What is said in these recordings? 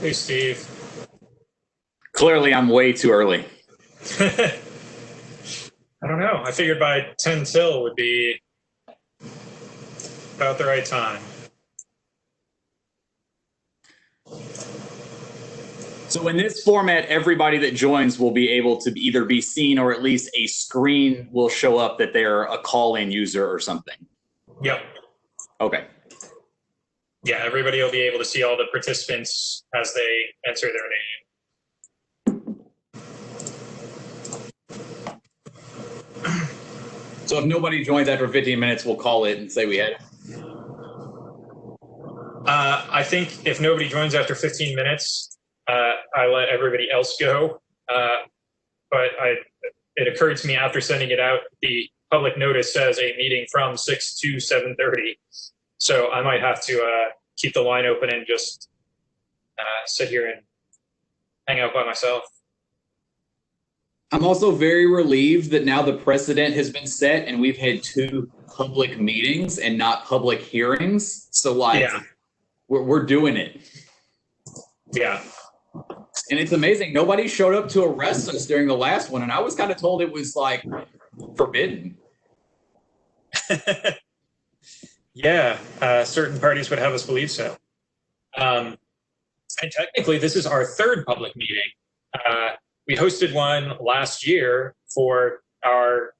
Hey, Steve. Clearly, I'm way too early. I don't know. I figured by 10 till would be about the right time. So in this format, everybody that joins will be able to either be seen or at least a screen will show up that they're a call-in user or something. Yep. Okay. Yeah, everybody will be able to see all the participants as they enter their name. So if nobody joins after 15 minutes, we'll call it and say we had it. I think if nobody joins after 15 minutes, I let everybody else go. But it occurred to me after sending it out, the public notice says a meeting from 6 to 7:30. So I might have to keep the line open and just sit here and hang out by myself. I'm also very relieved that now the precedent has been set and we've had 2 public meetings and not public hearings. So like, yeah. We're doing it. Yeah. And it's amazing. Nobody showed up to arrest us during the last one. And I was kind of told it was like forbidden. Yeah. Certain parties would have us believe so. And technically, this is our 3rd public meeting. We hosted one last year for our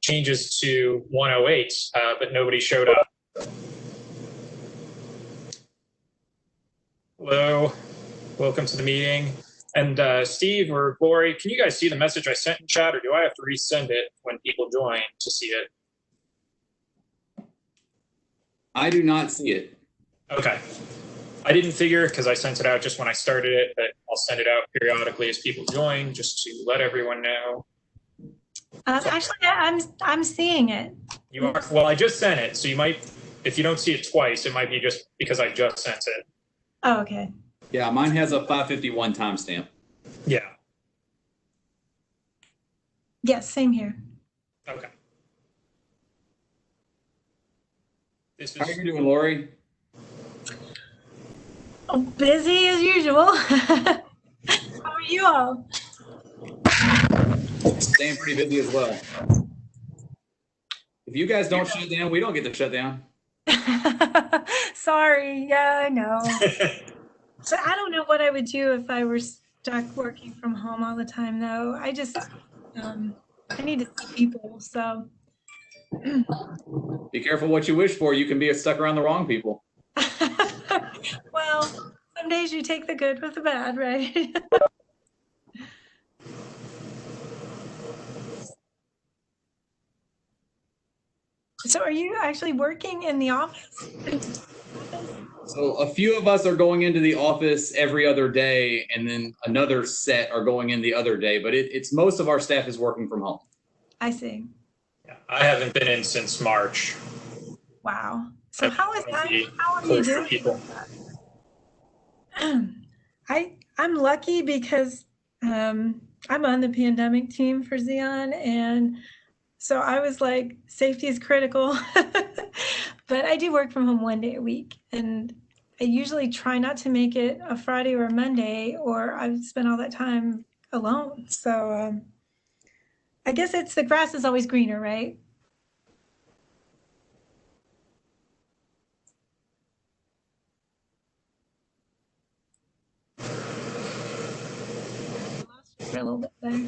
changes to 108, but nobody showed up. Hello, welcome to the meeting. And Steve or Glory, can you guys see the message I sent in chat, or do I have to resend it when people join to see it? I do not see it. Okay. I didn't figure because I sent it out just when I started it, but I'll send it out periodically as people join just to let everyone know. Actually, I'm seeing it. You are? Well, I just sent it, so you might, if you don't see it twice, it might be just because I just sent it. Oh, okay. Yeah, mine has a 5:51 timestamp. Yeah. Yes, same here. Okay. How are you doing, Lori? Oh, busy as usual. How are you all? Staying pretty busy as well. If you guys don't shut down, we don't get to shut down. Sorry. Yeah, I know. So I don't know what I would do if I were stuck working from home all the time, though. I just, I need to see people, so. Be careful what you wish for. You can be stuck around the wrong people. Well, some days you take the good with the bad, right? So are you actually working in the office? So a few of us are going into the office every other day, and then another set are going in the other day, but it's most of our staff is working from home. I see. Yeah, I haven't been in since March. Wow. So how is that? How are you doing? People. I'm lucky because I'm on the pandemic team for Xeon, and so I was like, safety is critical. But I do work from home 1 day a week, and I usually try not to make it a Friday or a Monday, or I spend all that time alone. So I guess it's the grass is always greener, right? For a little bit there.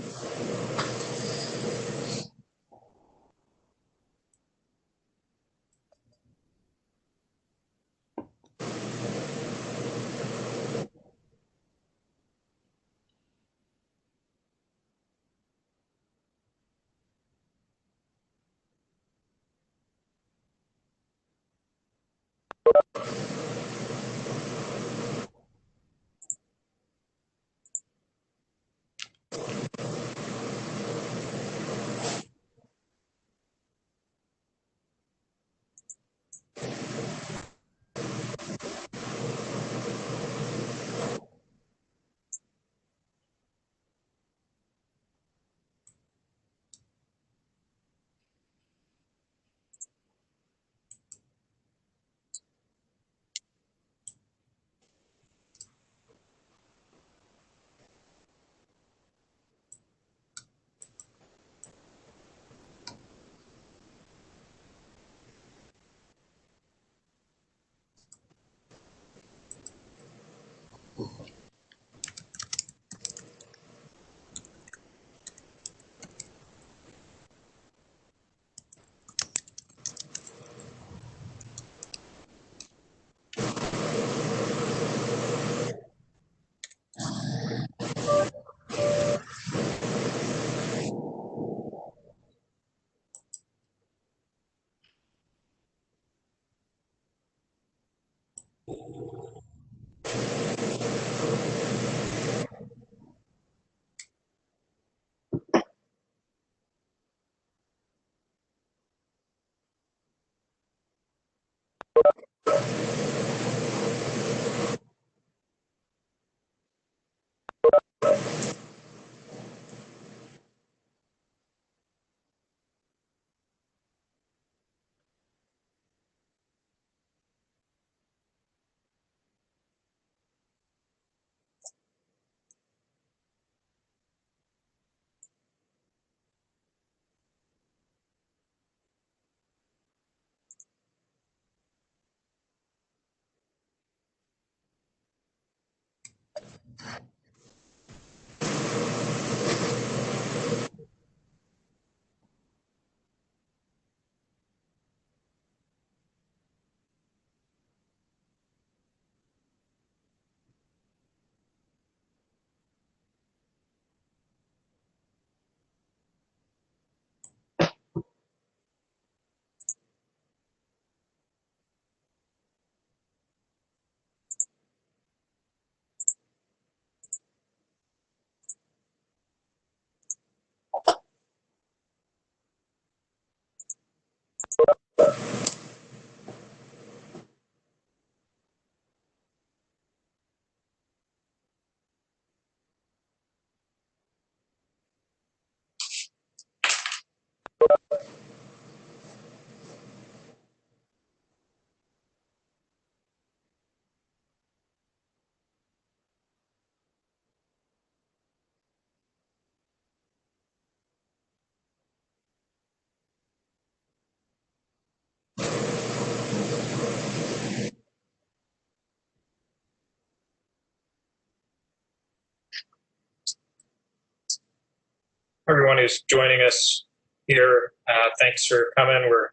Everyone who's joining us here, thanks for coming. We're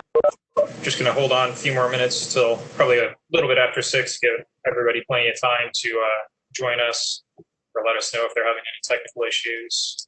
just going to hold on a few more minutes till probably a little bit after 6, give everybody plenty of time to join us or let us know if they're having any technical issues.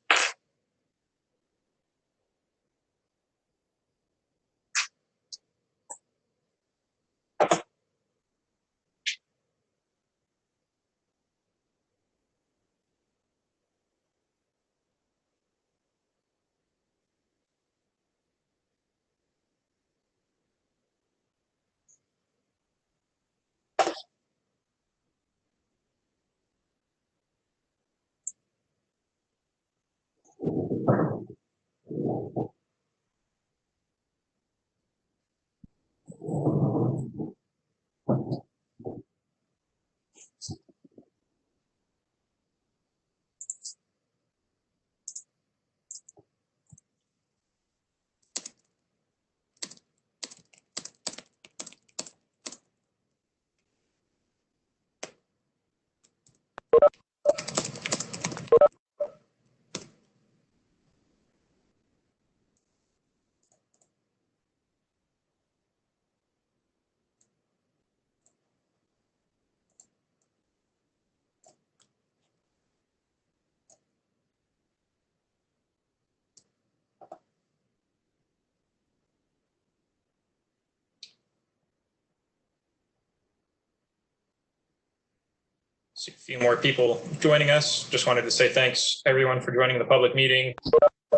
See a few more people joining us. Just wanted to say thanks everyone for joining the public meeting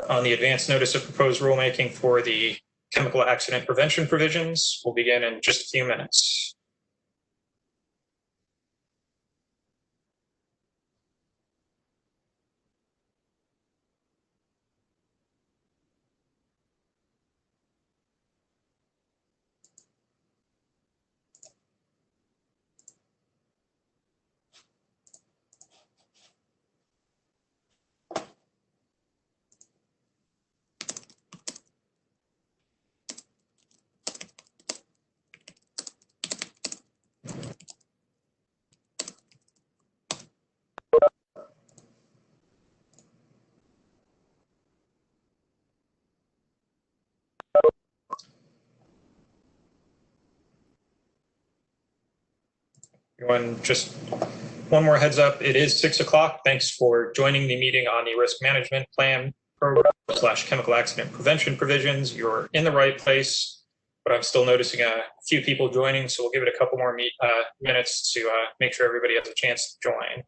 on the advance notice of proposed rulemaking for the chemical accident prevention provisions. We'll begin in just a few minutes. Everyone, just one more heads up. It is 6 o'clock. Thanks for joining the meeting on the risk management plan program / chemical accident prevention provisions. You're in the right place, but I'm still noticing a few people joining, so we'll give it a couple more minutes to make sure everybody has a chance to join.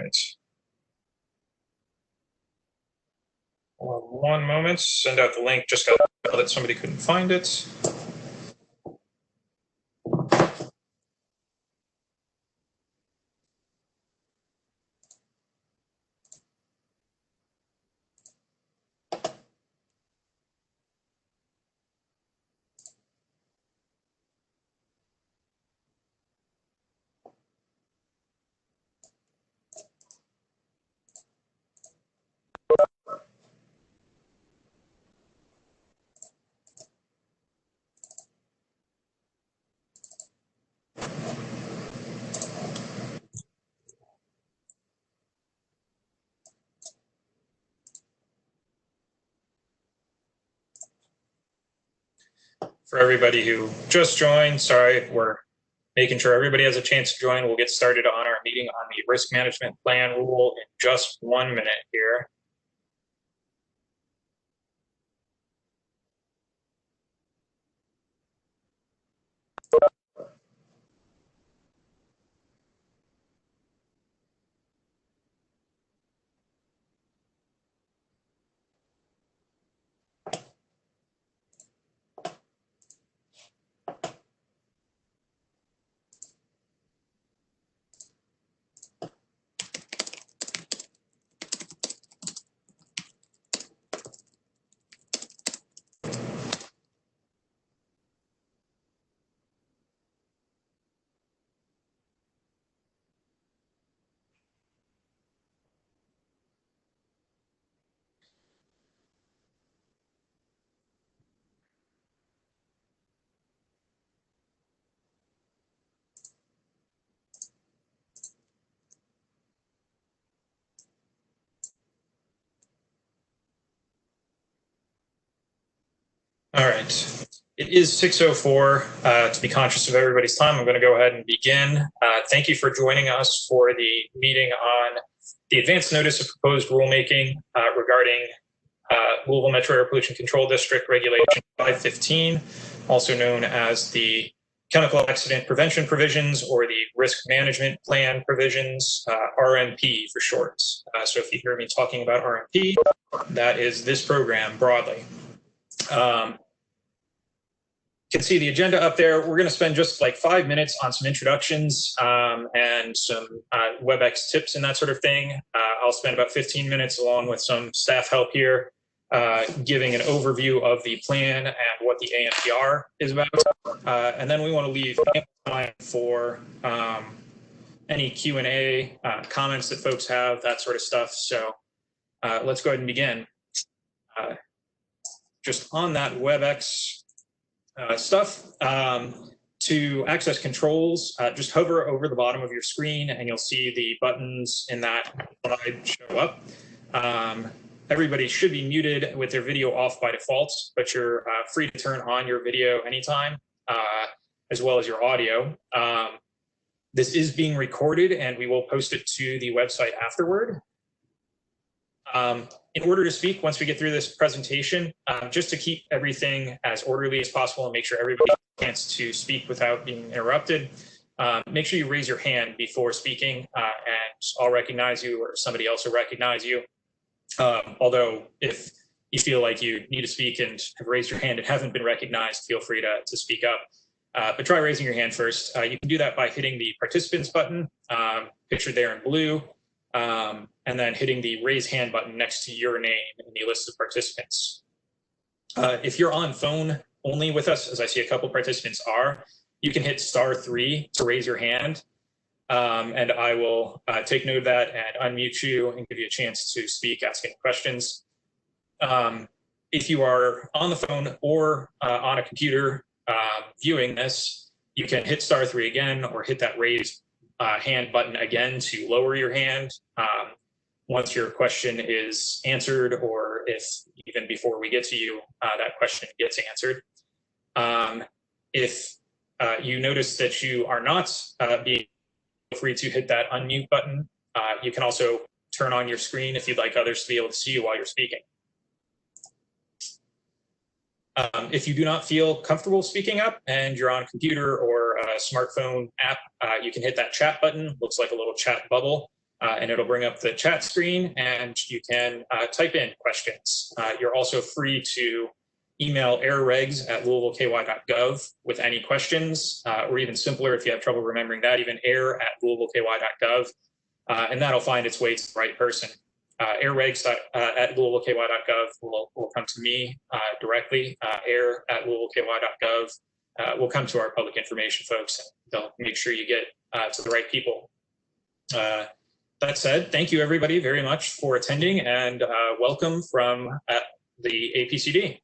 Right. 1 moment, send out the link, just got that somebody couldn't find it. For everybody who just joined, sorry, we're making sure everybody has a chance to join. We'll get started on our meeting on the risk management plan rule in just 1 minute here. All right. It is 6:04. To be conscious of everybody's time, I'm going to go ahead and begin. Thank you for joining us for the meeting on the advance notice of proposed rulemaking regarding Louisville Metro Air Pollution Control District Regulation 515, also known as the Chemical Accident Prevention Provisions or the Risk Management Plan Provisions, RMP for short. So if you hear me talking about RMP, that is this program broadly. You can see the agenda up there. We're going to spend just like 5 minutes on some introductions and some WebEx tips and that sort of thing. I'll spend about 15 minutes along with some staff help here, giving an overview of the plan and what the ANPR is about. And then we want to leave time for any Q&A, comments that folks have, that sort of stuff. So let's go ahead and begin. Just on that WebEx stuff, to access controls, just hover over the bottom of your screen and you'll see the buttons in that slide show up. Everybody should be muted with their video off by default, but you're free to turn on your video anytime, as well as your audio. This is being recorded and we will post it to the website afterward. In order to speak, once we get through this presentation, just to keep everything as orderly as possible and make sure everybody has a chance to speak without being interrupted, make sure you raise your hand before speaking and I'll recognize you or somebody else will recognize you. Although if you feel like you need to speak and have raised your hand and haven't been recognized, feel free to speak up. But try raising your hand first. You can do that by hitting the participants button, pictured there in blue. And then hitting the raise hand button next to your name in the list of participants. If you're on phone only with us, as I see a couple participants are, you can hit *3 to raise your hand. And I will take note of that and unmute you and give you a chance to speak, ask any questions. If you are on the phone or on a computer viewing this, you can hit *3 again or hit that raise hand button again to lower your hand once your question is answered, or if even before we get to you, that question gets answered. If you notice that you are not being free to hit that unmute button, you can also turn on your screen if you'd like others to be able to see you while you're speaking. If you do not feel comfortable speaking up and you're on a computer or a smartphone app, you can hit that chat button. Looks like a little chat bubble. and it'll bring up the chat screen, and you can type in questions. You're also free to email errorregs@louisvilleky.gov with any questions, or even simpler, if you have trouble remembering that, even error@louisvilleky.gov, and that'll find its way to the right person. Errorregs@louisvilleky.gov will come to me directly. Error@louisvilleky.gov will come to our public information folks, and they'll make sure you get to the right people. That said, thank you everybody very much for attending, and welcome from the APCD.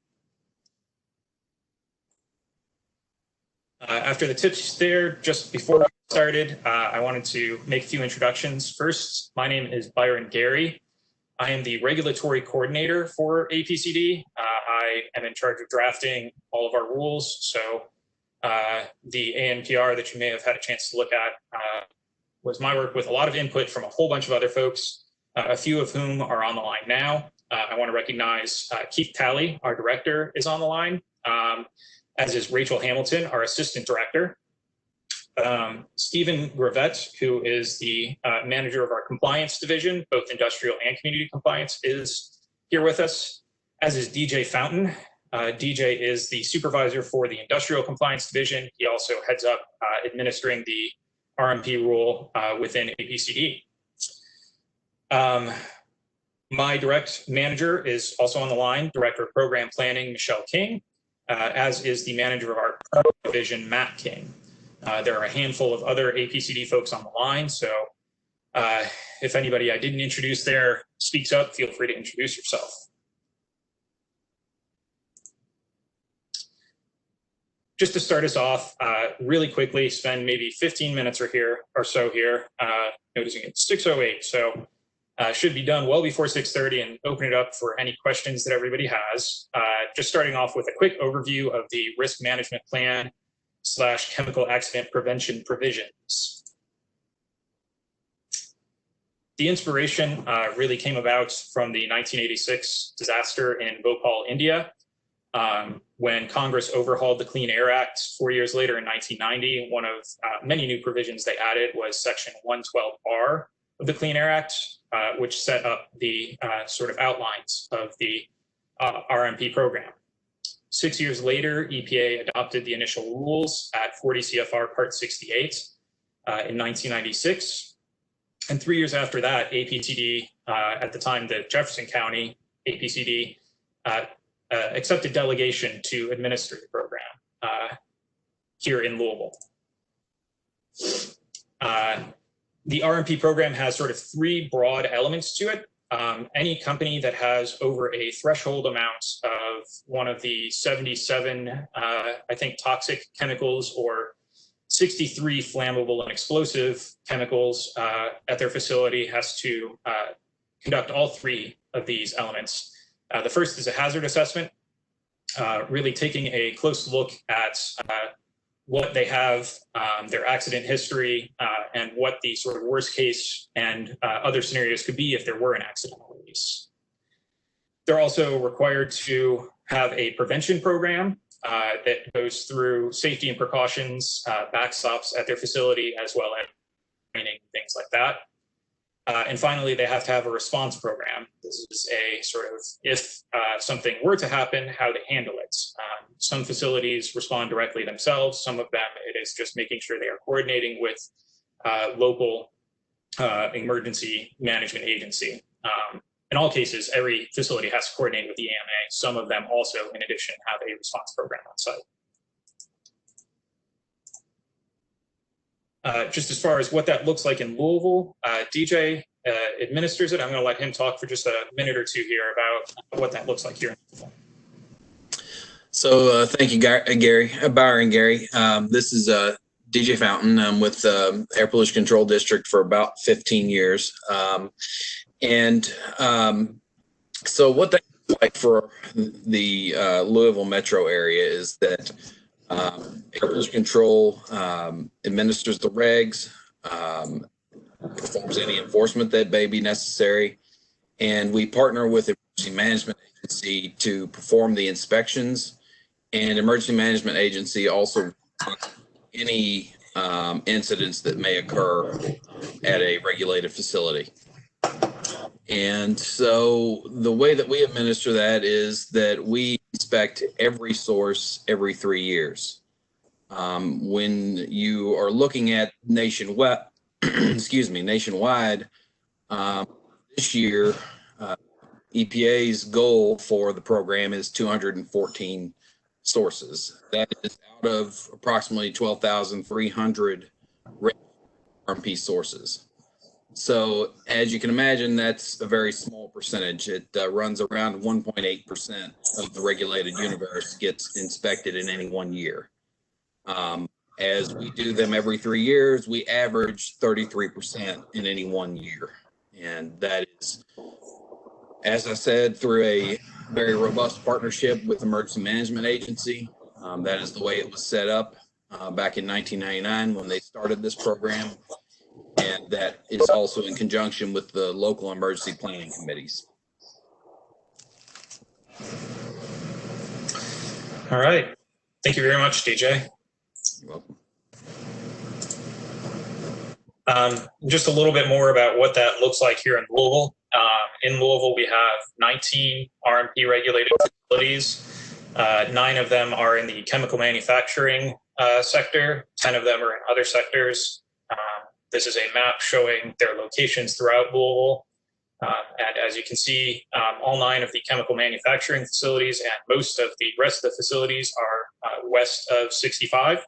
After the tips there, just before we started, I wanted to make a few introductions. First, my name is Byron Gary. I am the regulatory coordinator for APCD. I am in charge of drafting all of our rules. So the ANPR that you may have had a chance to look at was my work with a lot of input from a whole bunch of other folks, a few of whom are on the line now. I want to recognize Keith Talley, our director, is on the line, as is Rachel Hamilton, our assistant director. Stephen Gravett, who is the manager of our compliance division, both industrial and community compliance, is here with us, as is DJ Fountain. DJ is the supervisor for the industrial compliance division. He also heads up administering the RMP rule within APCD. My direct manager is also on the line, Director of Program Planning, Michelle King, as is the manager of our division, Matt King. There are a handful of other APCD folks on the line, so if anybody I didn't introduce there speaks up, feel free to introduce yourself. Just to start us off, really quickly, spend maybe 15 minutes or so here, noticing it's 6:08, so should be done well before 6:30, and open it up for any questions that everybody has. Just starting off with a quick overview of the risk management plan / chemical accident prevention provisions. The inspiration really came about from the 1986 disaster in Bhopal, India, when Congress overhauled the Clean Air Act 4 years later in 1990. One of many new provisions they added was Section 112R of the Clean Air Act, which set up the sort of outlines of the RMP program. 6 years later, EPA adopted the initial rules at 40 CFR Part 68 in 1996. And 3 years after that, APCD, at the time the Jefferson County APCD, accepted delegation to administer the program here in Louisville. The RMP program has sort of three broad elements to it. Any company that has over a threshold amount of one of the 77, I think, toxic chemicals or 63 flammable and explosive chemicals at their facility has to conduct all three of these elements. The first is a hazard assessment, really taking a close look at what they have, their accident history, and what the sort of worst case and other scenarios could be if there were an accidental release. They're also required to have a prevention program that goes through safety and precautions, backstops at their facility, as well as training, things like that. And finally, they have to have a response program. This is a sort of, if something were to happen, how to handle it. Some facilities respond directly themselves. Some of them, it is just making sure they are coordinating with local emergency management agency. In all cases, every facility has to coordinate with the AMA. Some of them also, in addition, have a response program on site. Just as far as what that looks like in Louisville, DJ administers it. I'm going to let him talk for just a minute or two here about what that looks like here in Louisville. So thank you, Gary, Byron Gary. This is DJ Fountain. I'm with Air Pollution Control District for about 15 years. So what that looks like for the Louisville metro area is that Air Pollution Control administers the regs, performs any enforcement that may be necessary, and we partner with the Emergency Management Agency to perform the inspections. And Emergency Management Agency also any incidents that may occur at a regulated facility. And so the way that we administer that is that we inspect every source every 3 years. When you are looking at nationwide, nationwide, this year, EPA's goal for the program is 214 sources. That is out of approximately 12,300 RMP sources. So as you can imagine, that's a very small percentage. It runs around 1.8% of the regulated universe gets inspected in any 1 year. As we do them every 3 years, we average 33% in any 1 year. And that is, as I said, through a very robust partnership with Emergency Management Agency. That is the way it was set up back in 1999 when they started this program. And that is also in conjunction with the local emergency planning committees. All right. Thank you very much, DJ. You're welcome. Just a little bit more about what that looks like here in Louisville. In Louisville, we have 19 RMP regulated facilities. 9 of them are in the chemical manufacturing sector. 10 of them are in other sectors. This is a map showing their locations throughout Louisville. And as you can see, all 9 of the chemical manufacturing facilities and most of the rest of the facilities are west of 65.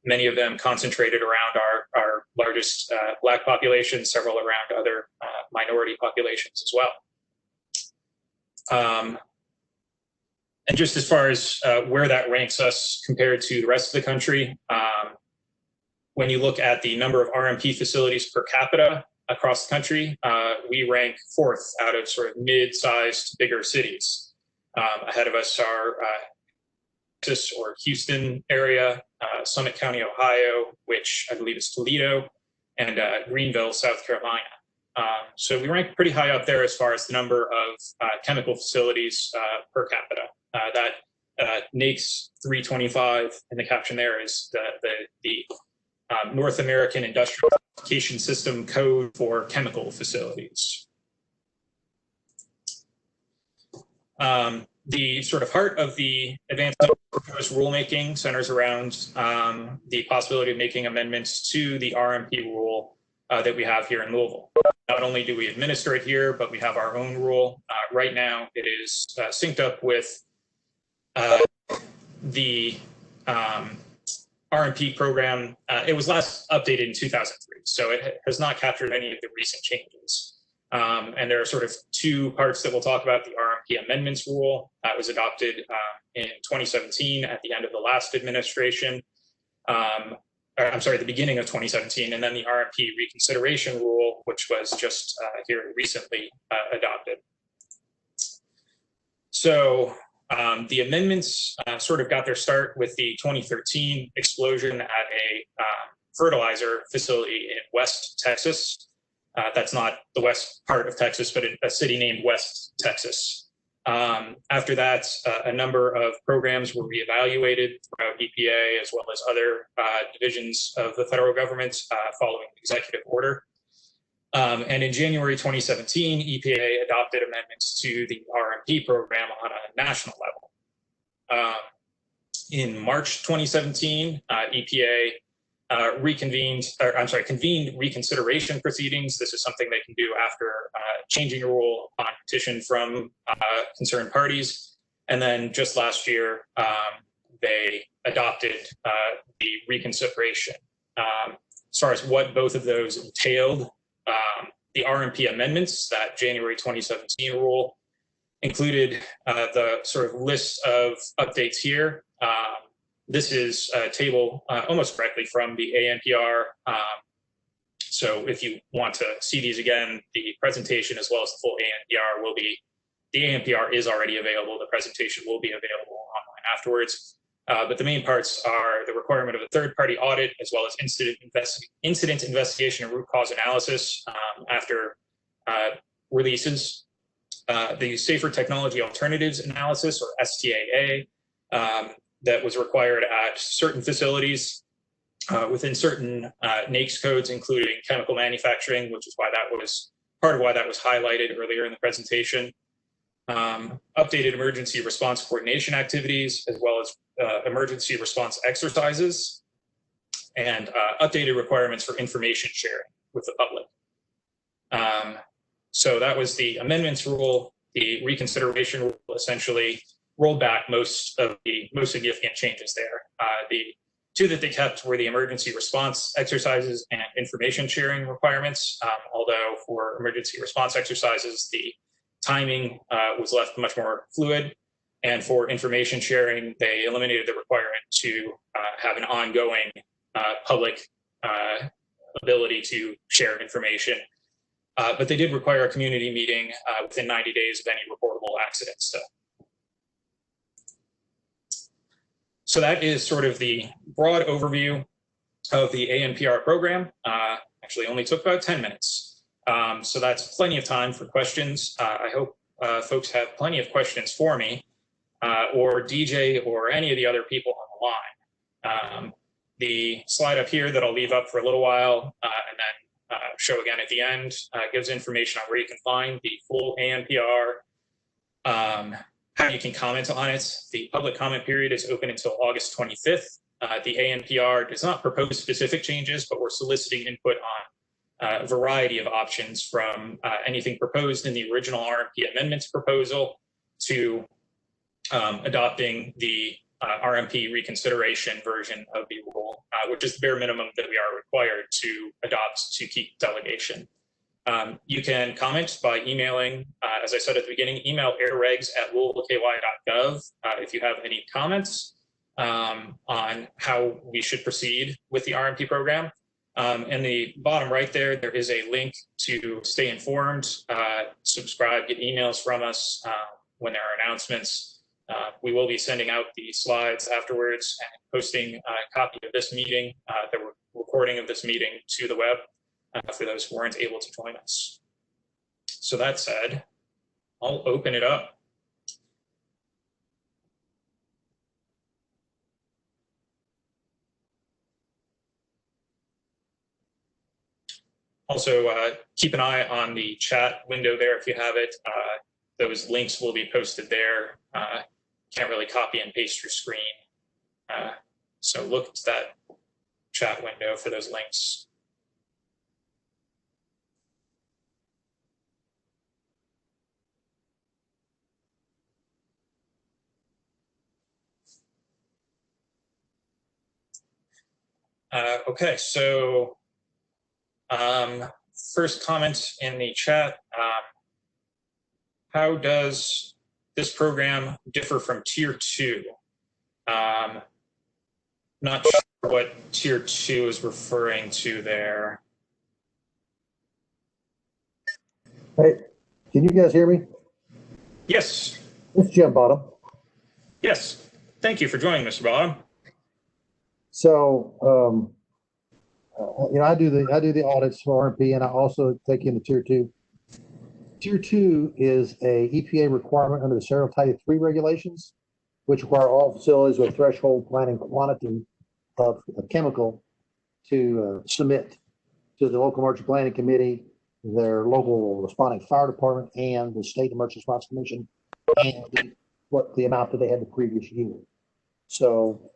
Many of them concentrated around our largest Black population, several around other minority populations as well. And just as far as where that ranks us compared to the rest of the country, when you look at the number of RMP facilities per capita across the country, we rank 4th out of sort of mid-sized bigger cities. Ahead of us are Texas or Houston area, Summit County, Ohio, which I believe is Toledo, and Greenville, South Carolina. So we rank pretty high up there as far as the number of chemical facilities per capita. That NAICS 325 in the caption there is the North American Industrial Classification System code for chemical facilities. The sort of heart of the advanced proposed rulemaking centers around the possibility of making amendments to the RMP rule that we have here in Louisville. Not only do we administer it here, but we have our own rule. Right now, it is synced up with the RMP program. It was last updated in 2003, so it has not captured any of the recent changes. And there are sort of 2 parts that we'll talk about. The RMP Amendments rule that was adopted in 2017 at the end of the last administration. I'm sorry, the beginning of 2017, and then the RMP Reconsideration rule, which was just here recently adopted. So the amendments sort of got their start with the 2013 explosion at a fertilizer facility in West Texas. That's not the west part of Texas, but a city named West Texas. After that, a number of programs were reevaluated throughout EPA as well as other divisions of the federal government following executive order. And in January 2017, EPA adopted amendments to the RMP program on a national level. In March 2017, EPA convened reconsideration proceedings. This is something they can do after changing a rule on petition from concerned parties. And then just last year, they adopted the reconsideration. As far as what both of those entailed, the RMP amendments, that January 2017 rule, included the sort of list of updates here. This is a table almost directly from the ANPR. So if you want to see these again, the presentation as well as the full ANPR will be, the ANPR is already available. The presentation will be available online afterwards. But the main parts are the requirement of a third-party audit as well as incident investigation and root cause analysis after releases. The Safer Technology Alternatives Analysis, or STAA, that was required at certain facilities. within certain NAICS codes, including chemical manufacturing, which is why that was part of why that was highlighted earlier in the presentation. Updated emergency response coordination activities, as well as emergency response exercises, and updated requirements for information sharing with the public. So that was the amendments rule. The reconsideration rule essentially rolled back most of the most significant changes there. The two that they kept were the emergency response exercises and information sharing requirements, although for emergency response exercises, the timing was left much more fluid. And for information sharing, they eliminated the requirement to have an ongoing public ability to share information. But they did require a community meeting within 90 days of any reportable accidents. So that is sort of the broad overview of the ANPR program. Actually only took about 10 minutes. So that's plenty of time for questions. I hope folks have plenty of questions for me or DJ or any of the other people on the line. The slide up here that I'll leave up for a little while and then show again at the end gives information on where you can find the full ANPR, how you can comment on it. The public comment period is open until August 25th. The ANPR does not propose specific changes, but we're soliciting input on a variety of options from anything proposed in the original RMP Amendments proposal to adopting the RMP Reconsideration version of the rule, which is the bare minimum that we are required to adopt to keep delegation. You can comment by emailing, as I said at the beginning, email airregs@louisvilleky.gov if you have any comments on how we should proceed with the RMP program. In the bottom right there, there is a link to stay informed, subscribe, get emails from us when there are announcements. We will be sending out the slides afterwards and posting a copy of this meeting, the recording of this meeting to the web for those who weren't able to join us. So that said, I'll open it up. Also, keep an eye on the chat window there if you have it. Those links will be posted there. Can't really copy and paste your screen. So look to that chat window for those links. Okay, so first comment in the chat. How does this program differ from Tier 2? Not sure what Tier 2 is referring to there. Hey, can you guys hear me? Yes. It's Jim Bottom. Yes. Thank you for joining, Mr. Bottom. So, I do the audits for RMP, and I also take in the Tier 2. Tier 2 is a EPA requirement under the Serial Title 3 regulations, which require all facilities with threshold planning quantity of chemical to submit to the local emergency planning committee, their local responding fire department, and the state emergency response commission, and the amount that they had the previous year. So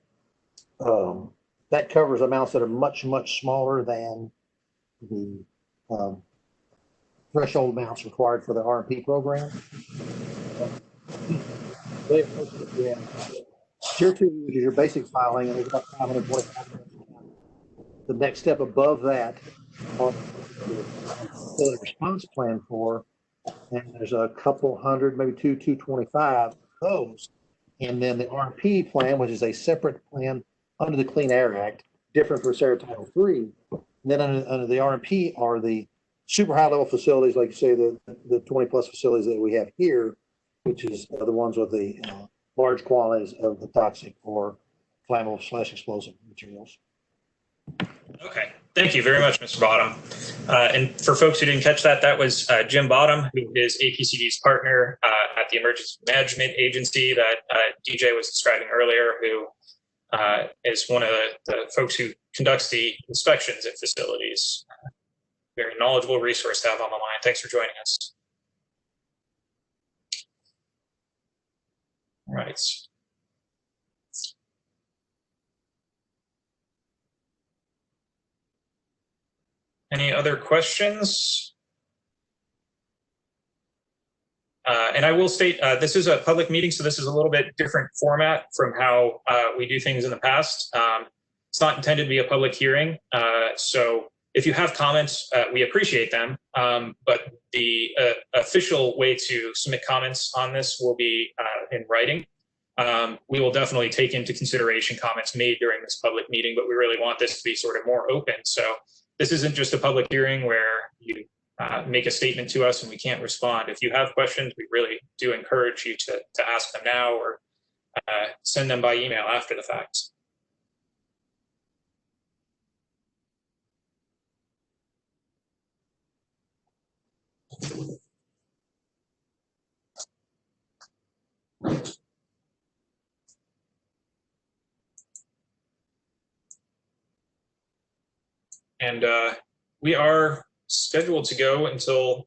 that covers amounts that are much, much smaller than the threshold amounts required for the RMP program. Tier 2 is your basic filing, and there's about 525. The next step above that on the response plan for, and there's a couple hundred, maybe 225 of those. And then the RMP plan, which is a separate plan under the Clean Air Act, different for Serial Title 3. And then under the RMP are the super high level facilities, like you say, the 20 plus facilities that we have here, which is the ones with the large quantities of the toxic or flammable / explosive materials. Okay, thank you very much, Mr. Bottom. And for folks who didn't catch that, that was Jim Bottom, who is APCD's partner at the Emergency Management Agency that DJ was describing earlier, who is one of the folks who conducts the inspections at facilities. Very knowledgeable resource to have on the line. Thanks for joining us. All right. Any other questions? And I will state, this is a public meeting, so this is a little bit different format from how we do things in the past. It's not intended to be a public hearing. So if you have comments, we appreciate them. But the official way to submit comments on this will be in writing. We will definitely take into consideration comments made during this public meeting, but we really want this to be sort of more open. So this isn't just a public hearing where you make a statement to us and we can't respond. If you have questions, we really do encourage you to ask them now or send them by email after the fact. And we are scheduled to go until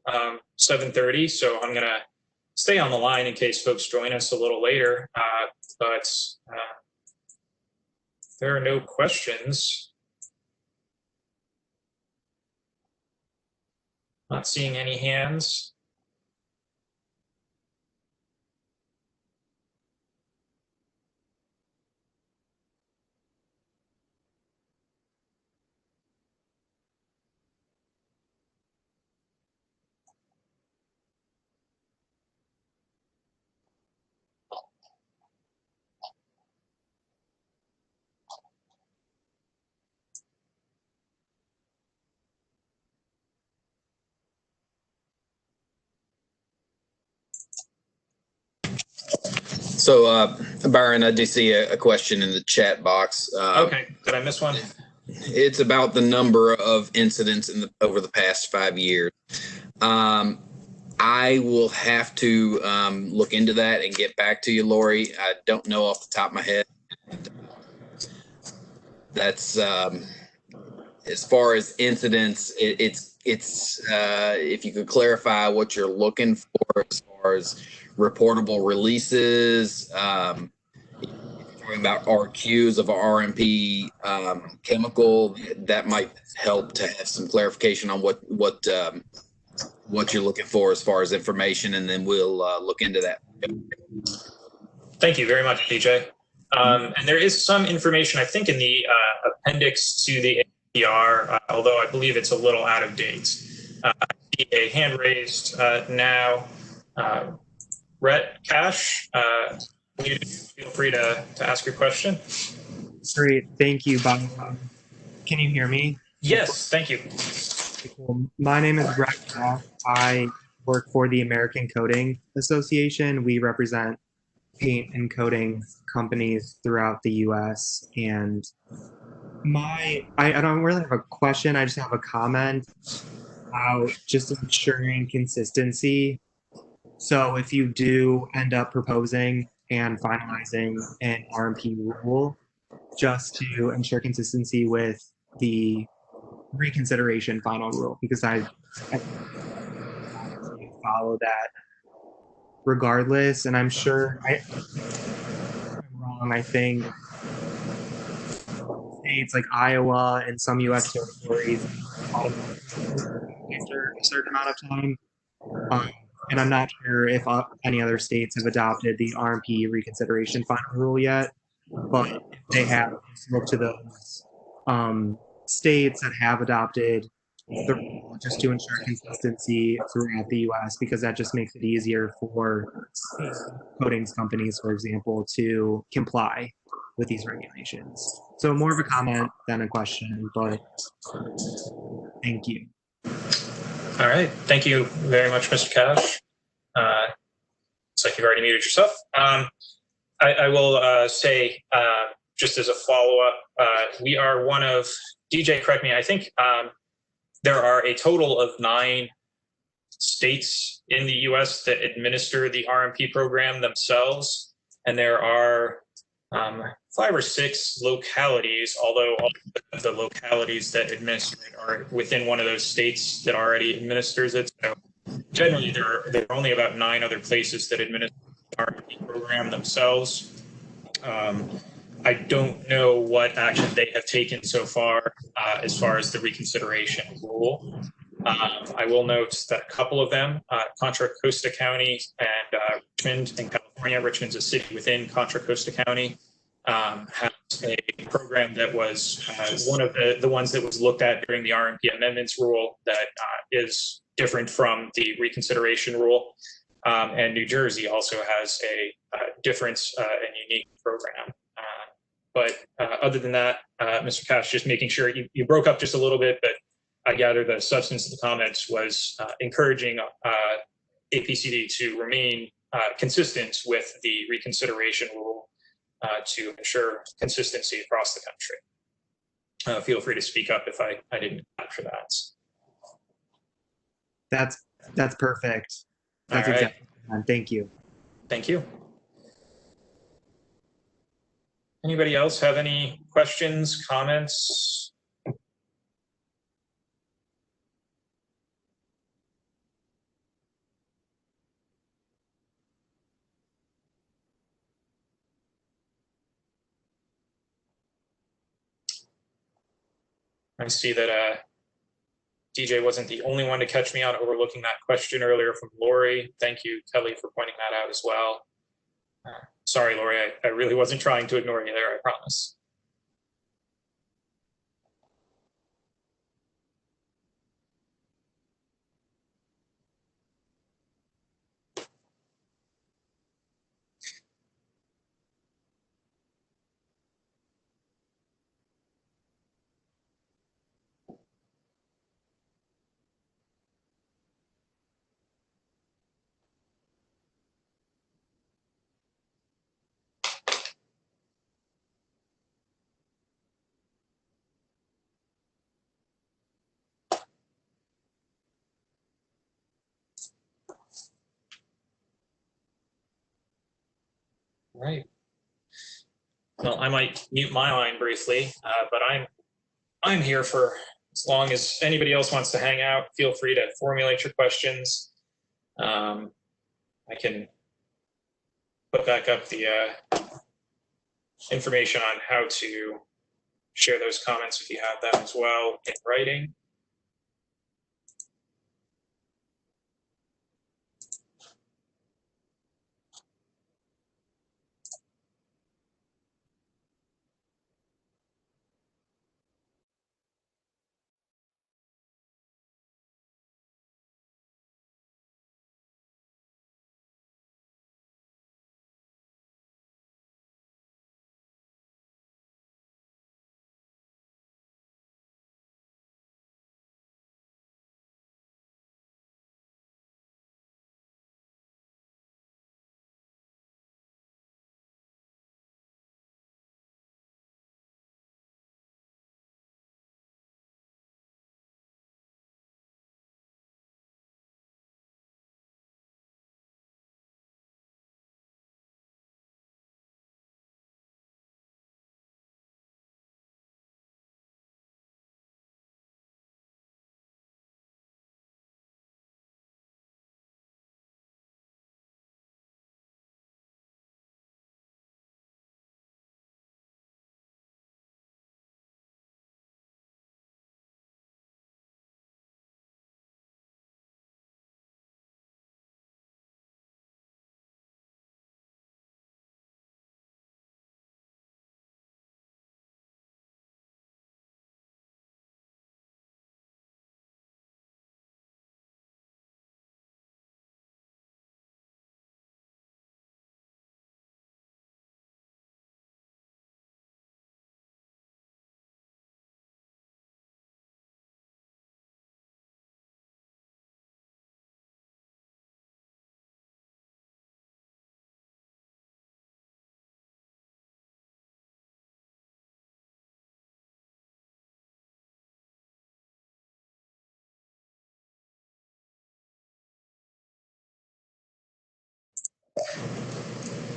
7:30, so I'm going to stay on the line in case folks join us a little later. But there are no questions. Not seeing any hands. So, Byron, I do see a question in the chat box. Okay, did I miss one? It's about the number of incidents over the past 5 years. I will have to look into that and get back to you, Lori. I don't know off the top of my head. That's as far as incidents. It's if you could clarify what you're looking for as far as reportable releases. Talking about RQs of a RMP chemical, that might help to have some clarification on what you're looking for as far as information, and then we'll look into that. Thank you very much, DJ. And there is some information, I think, in the appendix to the ANPR, although I believe it's a little out of date. I see a hand raised now. Rhett Cash, feel free to ask your question. Great, thank you, Bob. Can you hear me? Yes, thank you. Cool. My name is Rhett Cash. I work for the American Coating Association. We represent paint and coating companies throughout the U.S. And I don't really have a question. I just have a comment about just ensuring consistency. So if you do end up proposing and finalizing an RMP rule, just to ensure consistency with the reconsideration final rule, because I follow that regardless. And I'm sure I'm wrong. I think states like Iowa and some U.S. territories after a certain amount of time. And I'm not sure if any other states have adopted the RMP reconsideration final rule yet, but if they have, look to those states that have adopted the rule just to ensure consistency throughout the U.S., because that just makes it easier for coatings companies, for example, to comply with these regulations. So more of a comment than a question, but thank you. All right. Thank you very much, Mr. Cash. Looks like you've already muted yourself. I will say, just as a follow-up, we are one of, DJ, correct me, I think there are a total of 9 states in the U.S. that administer the RMP program themselves, and there are 5 or 6 localities, although all of the localities that administer it are within one of those states that already administers it. So generally, there are only about 9 other places that administer the RMP program themselves. I don't know what action they have taken so far as the reconsideration rule. I will note that a couple of them, Contra Costa County and Richmond in California, Richmond's a city within Contra Costa County, has a program that was one of the ones that was looked at during the RMP Amendments rule that is different from the reconsideration rule. And New Jersey also has a different and unique program. But other than that, Mr. Cash, just making sure you broke up just a little bit, but I gather the substance of the comments was encouraging APCD to remain consistent with the reconsideration rule to ensure consistency across the country. Feel free to speak up if I didn't capture that. That's perfect. That's All right. exactly. Thank you. Thank you. Anybody else have any questions, comments? I see that DJ wasn't the only one to catch me on overlooking that question earlier from Lori. Thank you, Kelly, for pointing that out as well. Sorry, Lori, I really wasn't trying to ignore you there, I promise. Right. Well, I might mute my line briefly, but I'm here for as long as anybody else wants to hang out. Feel free to formulate your questions. I can put back up the information on how to share those comments if you have that as well in writing.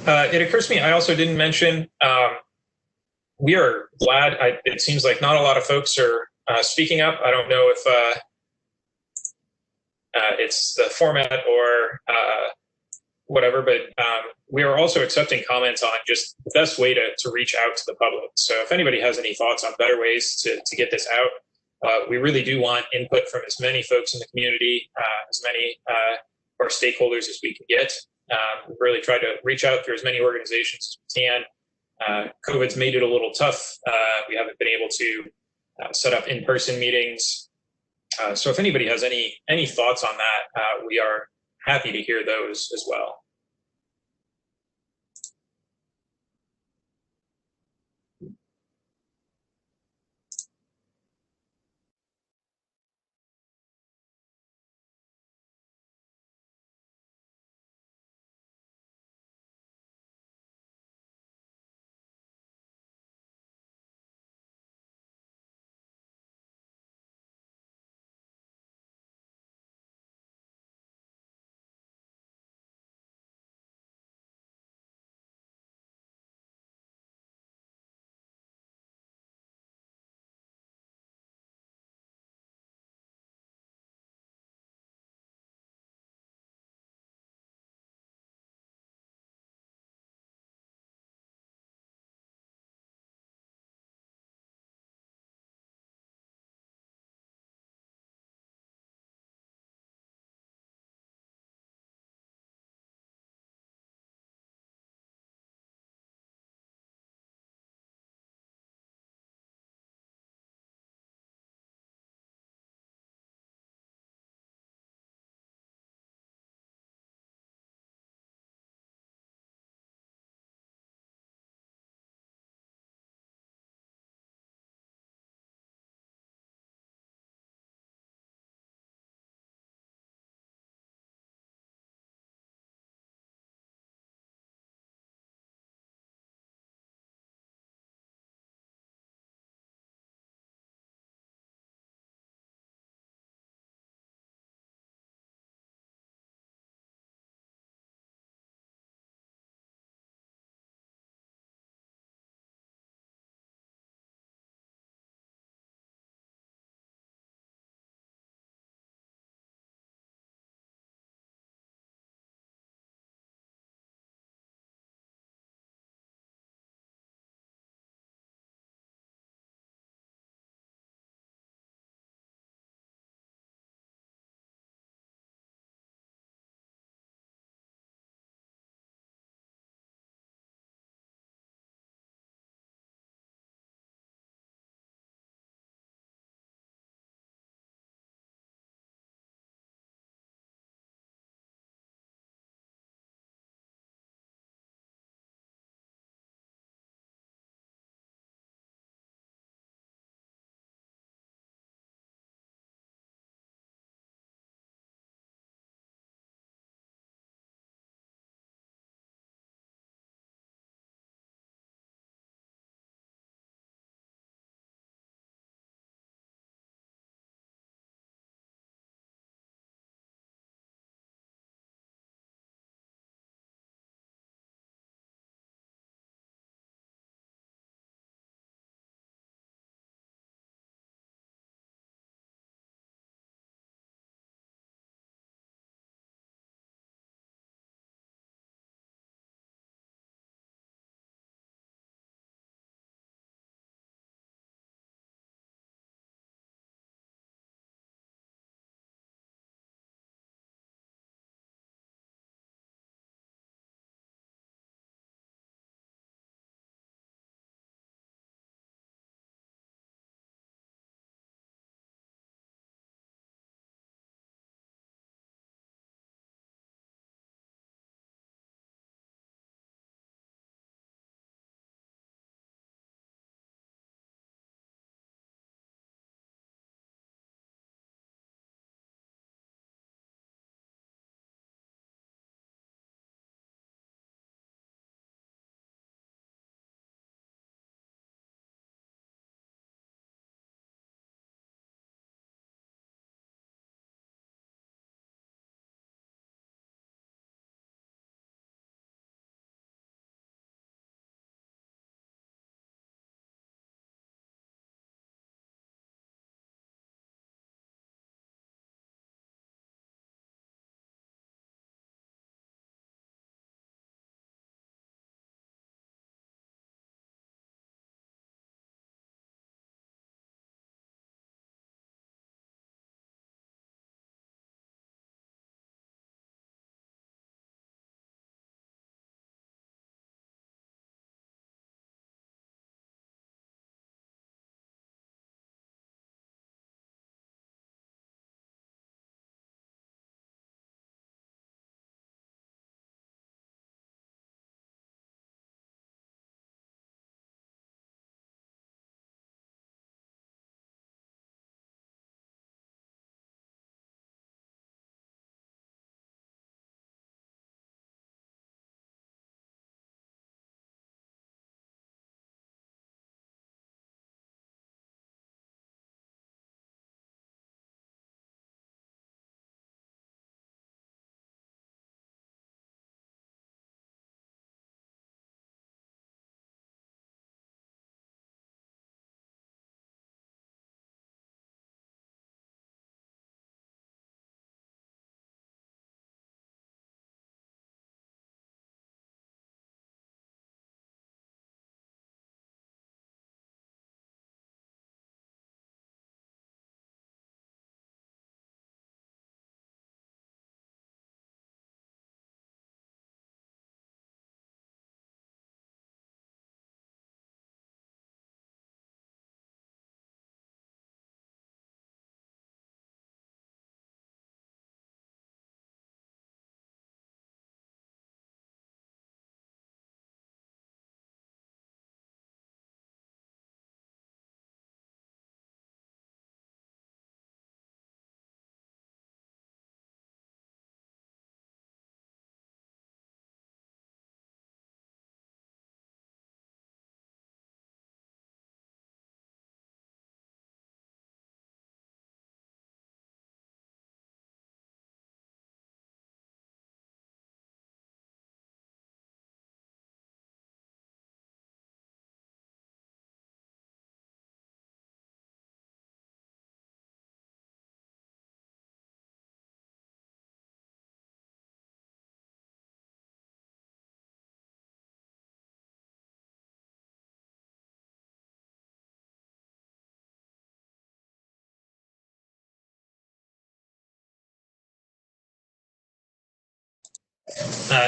It occurs to me, I also didn't mention, we are glad, it seems like not a lot of folks are speaking up. I don't know if it's the format or whatever, but we are also accepting comments on just the best way to reach out to the public. So if anybody has any thoughts on better ways to get this out, we really do want input from as many folks in the community, as many of our stakeholders as we can get. We've really tried to reach out through as many organizations as we can. COVID's made it a little tough. We haven't been able to set up in-person meetings. So if anybody has any thoughts on that, we are happy to hear those as well.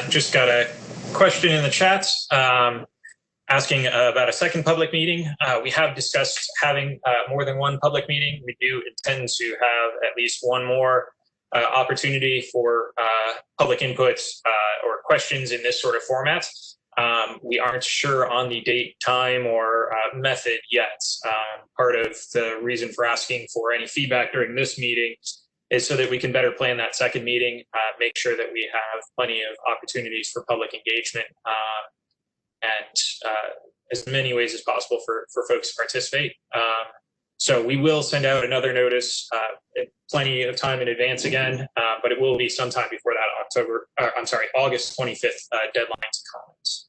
Just got a question in the chat asking about a second public meeting. We have discussed having more than one public meeting. We do intend to have at least one more opportunity for public input or questions in this sort of format. We aren't sure on the date, time, or method yet. Part of the reason for asking for any feedback during this meeting is so that we can better plan that second meeting, make sure that we have plenty of opportunities for public engagement, and as many ways as possible for folks to participate. So we will send out another notice plenty of time in advance again, but it will be sometime before that August 25th deadline to comments.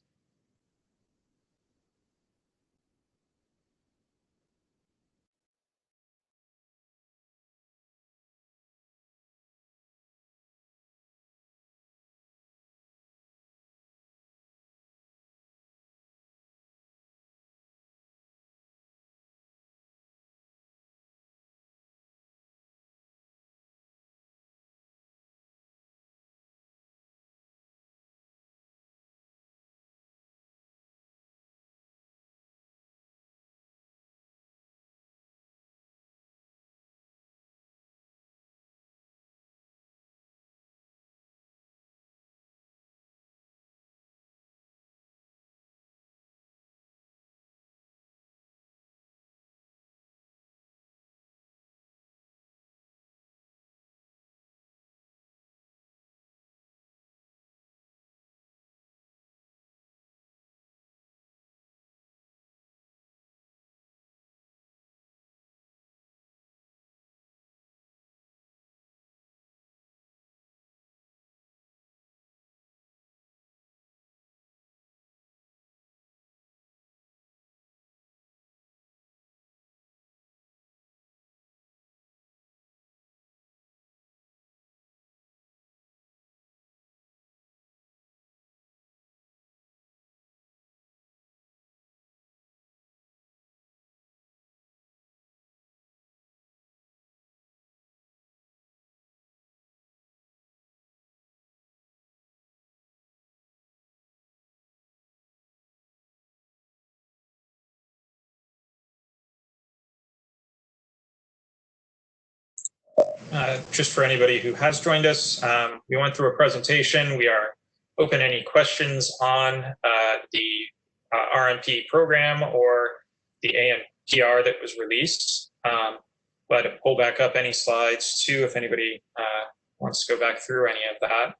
Just for anybody who has joined us, we went through a presentation. We are open any questions on the RMP program or the ANPR that was released. Glad to pull back up any slides too if anybody wants to go back through any of that.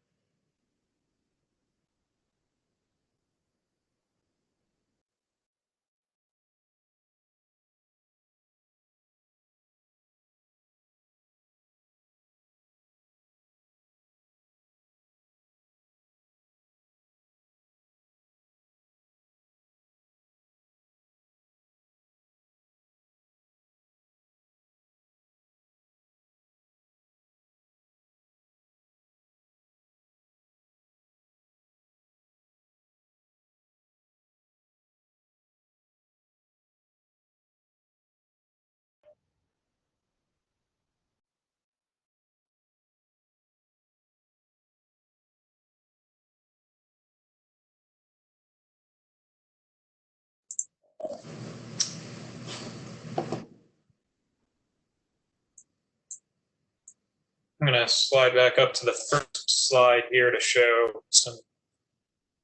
I'm going to slide back up to the first slide here to show some,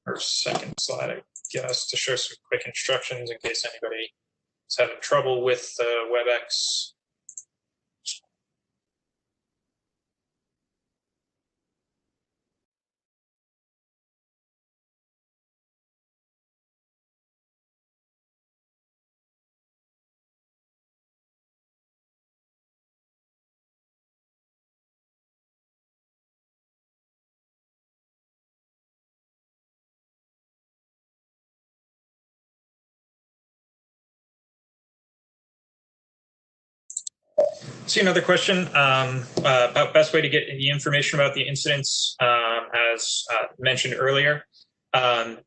or second slide, I guess, to show some quick instructions in case anybody is having trouble with WebEx. See another question about best way to get the information about the incidents, as mentioned earlier.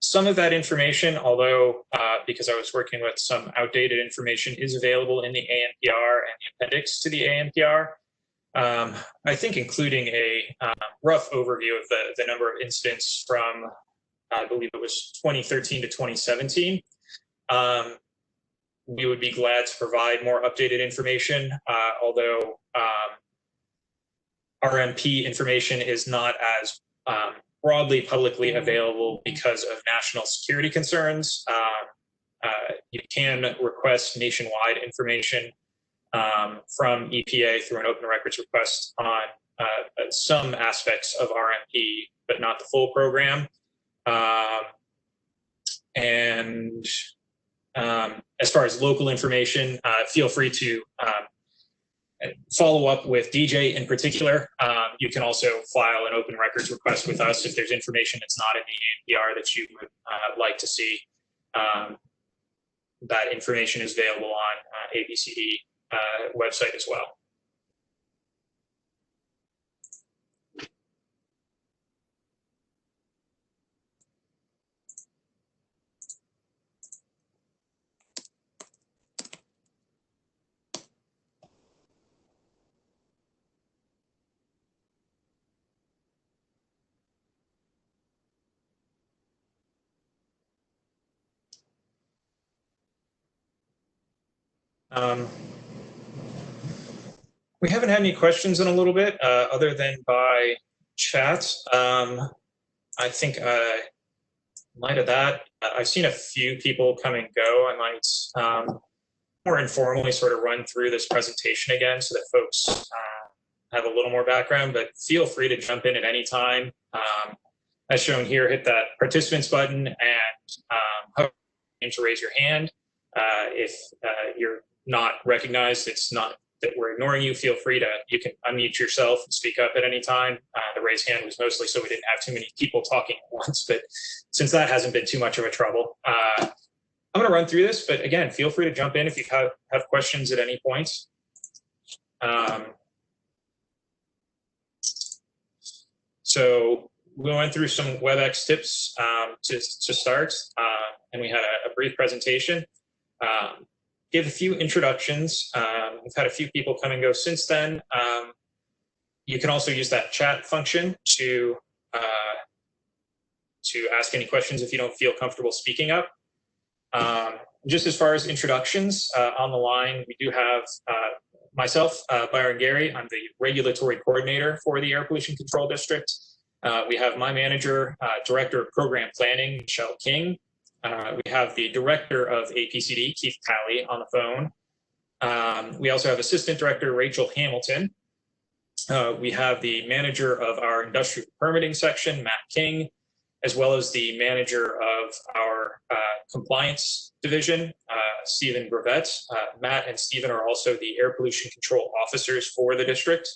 Some of that information, although because I was working with some outdated information, is available in the ANPR and the appendix to the ANPR. I think including a rough overview of the number of incidents from, I believe it was 2013 to 2017. We would be glad to provide more updated information, although RMP information is not as broadly publicly available because of national security concerns. You can request nationwide information from EPA through an open records request on some aspects of RMP, but not the full program. As far as local information, feel free to follow up with DJ in particular. You can also file an open records request with us if there's information that's not in the ANPR that you would like to see. That information is available on APCD website as well. We haven't had any questions in a little bit, other than by chat. I think in light of that, I've seen a few people come and go. I might more informally sort of run through this presentation again so that folks have a little more background, but feel free to jump in at any time. As shown here, hit that participants button and to raise your hand. If you're not recognized, it's not that we're ignoring you. Feel free to, you can unmute yourself and speak up at any time. The raise hand was mostly so we didn't have too many people talking at once, but since that hasn't been too much of a trouble, I'm going to run through this, but again, feel free to jump in if you have questions at any point. So we went through some WebEx tips to start, and we had a brief presentation. Give a few introductions. We've had a few people come and go since then. You can also use that chat function to ask any questions if you don't feel comfortable speaking up. Just as far as introductions, on the line, we do have myself, Byron Gary. I'm the regulatory coordinator for the Air Pollution Control District. We have my manager, Director of Program Planning, Michelle King. We have the Director of APCD, Keith Talley, on the phone. We also have Assistant Director Rachel Hamilton. We have the Manager of our Industrial Permitting Section, Matt King, as well as the Manager of our Compliance Division, Stephen Brevet. Matt and Stephen are also the Air Pollution Control Officers for the district.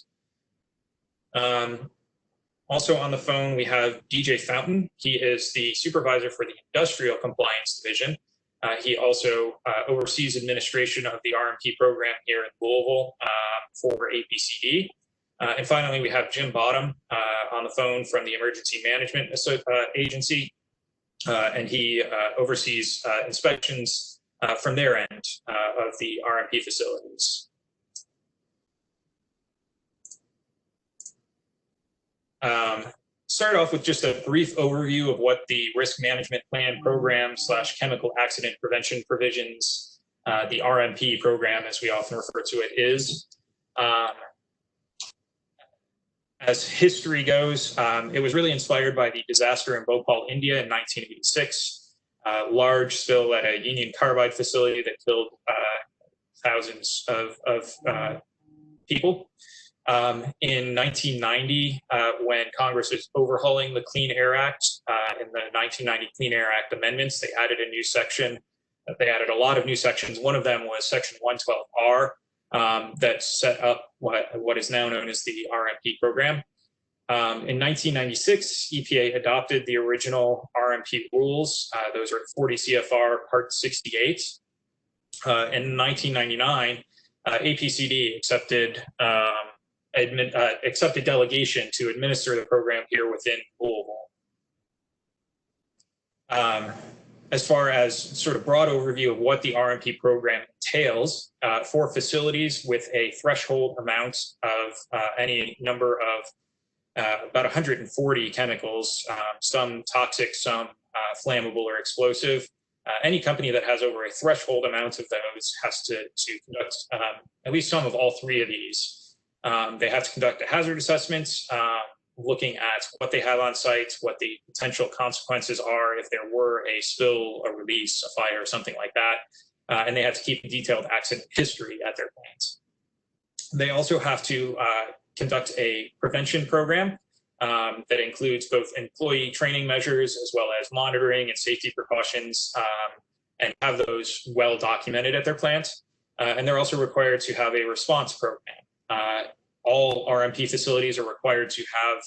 Also on the phone, we have DJ Fountain. He is the supervisor for the Industrial Compliance Division. He also oversees administration of the RMP program here in Louisville for APCD. And finally, we have Jim Bottom on the phone from the Emergency Management Agency, and he oversees inspections from their end of the RMP facilities. Start off with just a brief overview of what the Risk Management Plan Program / Chemical Accident Prevention Provisions, the RMP program, as we often refer to it, is. As history goes, it was really inspired by the disaster in Bhopal, India in 1986. Large spill at a Union Carbide facility that killed thousands of people. In 1990, when Congress was overhauling the Clean Air Act, in the 1990 Clean Air Act Amendments, they added a new section. They added a lot of new sections. One of them was Section 112R, that set up what is now known as the RMP program. In 1996, EPA adopted the original RMP rules. Those are 40 CFR Part 68. In 1999, APCD accepted delegation to administer the program here within Louisville. As far as sort of broad overview of what the RMP program entails for facilities with a threshold amount of any number of about 140 chemicals, some toxic, some flammable or explosive. Any company that has over a threshold amount of those has to conduct at least some of all three of these. They have to conduct a hazard assessment, looking at what they have on site, what the potential consequences are if there were a spill, a release, a fire, something like that. And they have to keep a detailed accident history at their plants. They also have to conduct a prevention program that includes both employee training measures as well as monitoring and safety precautions, and have those well documented at their plant. And they're also required to have a response program. All RMP facilities are required to have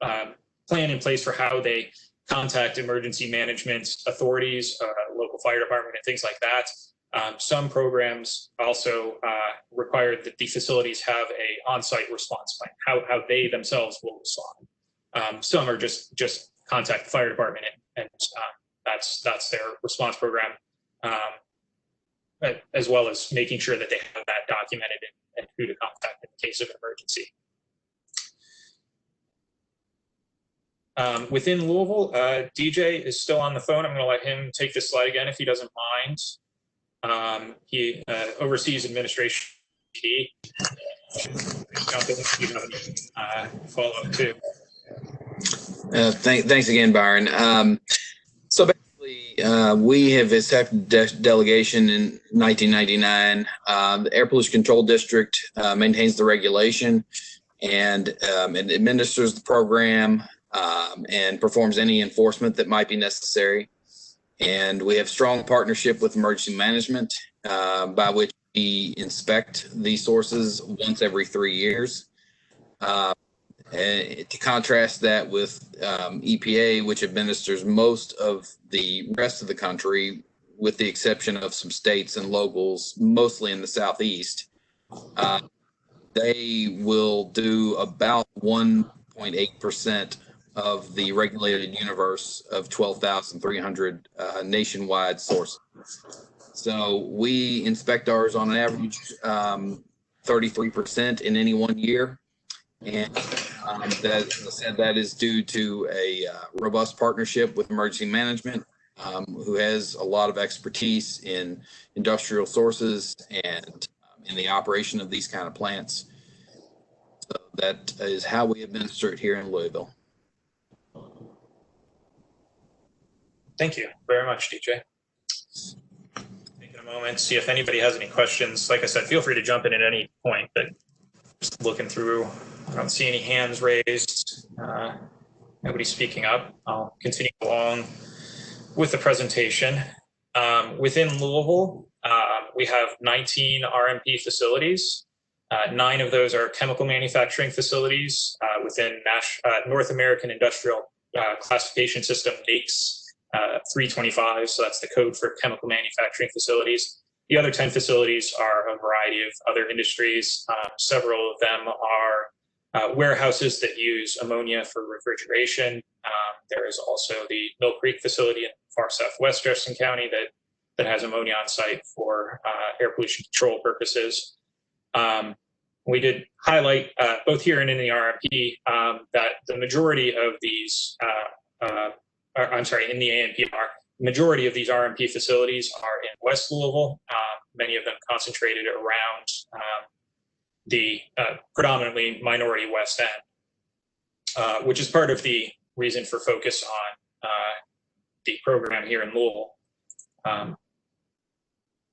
a plan in place for how they contact emergency management authorities, local fire department, and things like that. Some programs also require that the facilities have a on-site response plan, how they themselves will respond. Some are just contact the fire department, and that's their response program, as well as making sure that they have that documented and who to contact in case of an emergency. Within Louisville, DJ is still on the phone. I'm going to let him take this slide again if he doesn't mind. He oversees administration. Follow up too. Thanks again, Byron. So basically, we have accepted delegation in 1999. The Air Pollution Control District maintains the regulation and administers the program and performs any enforcement that might be necessary. And we have strong partnership with emergency management, by which we inspect these sources once every 3 years. And to contrast that with EPA, which administers most of the rest of the country, with the exception of some states and locals, mostly in the Southeast, they will do about 1.8% of the regulated universe of 12,300 nationwide sources. So we inspect ours on an average 33% in any 1 year. And that, as I said, that is due to a robust partnership with emergency management, who has a lot of expertise in industrial sources and in the operation of these kind of plants. So that is how we administer it here in Louisville. Thank you very much, DJ. Taking a moment, see if anybody has any questions. Like I said, feel free to jump in at any point, but just looking through, I don't see any hands raised. Nobody speaking up. I'll continue along with the presentation. Within Louisville, we have 19 RMP facilities. 9 of those are chemical manufacturing facilities within North American Industrial Classification System, NAICS 325. So that's the code for chemical manufacturing facilities. The other 10 facilities are a variety of other industries. Several of them are warehouses that use ammonia for refrigeration. There is also the Mill Creek facility in far southwest Jefferson County that has ammonia on site for air pollution control purposes. We did highlight both here and in the RMP that the majority of these, in the ANPR, majority of these RMP facilities are in West Louisville, many of them concentrated around the predominantly minority West End, which is part of the reason for focus on the program here in Louisville.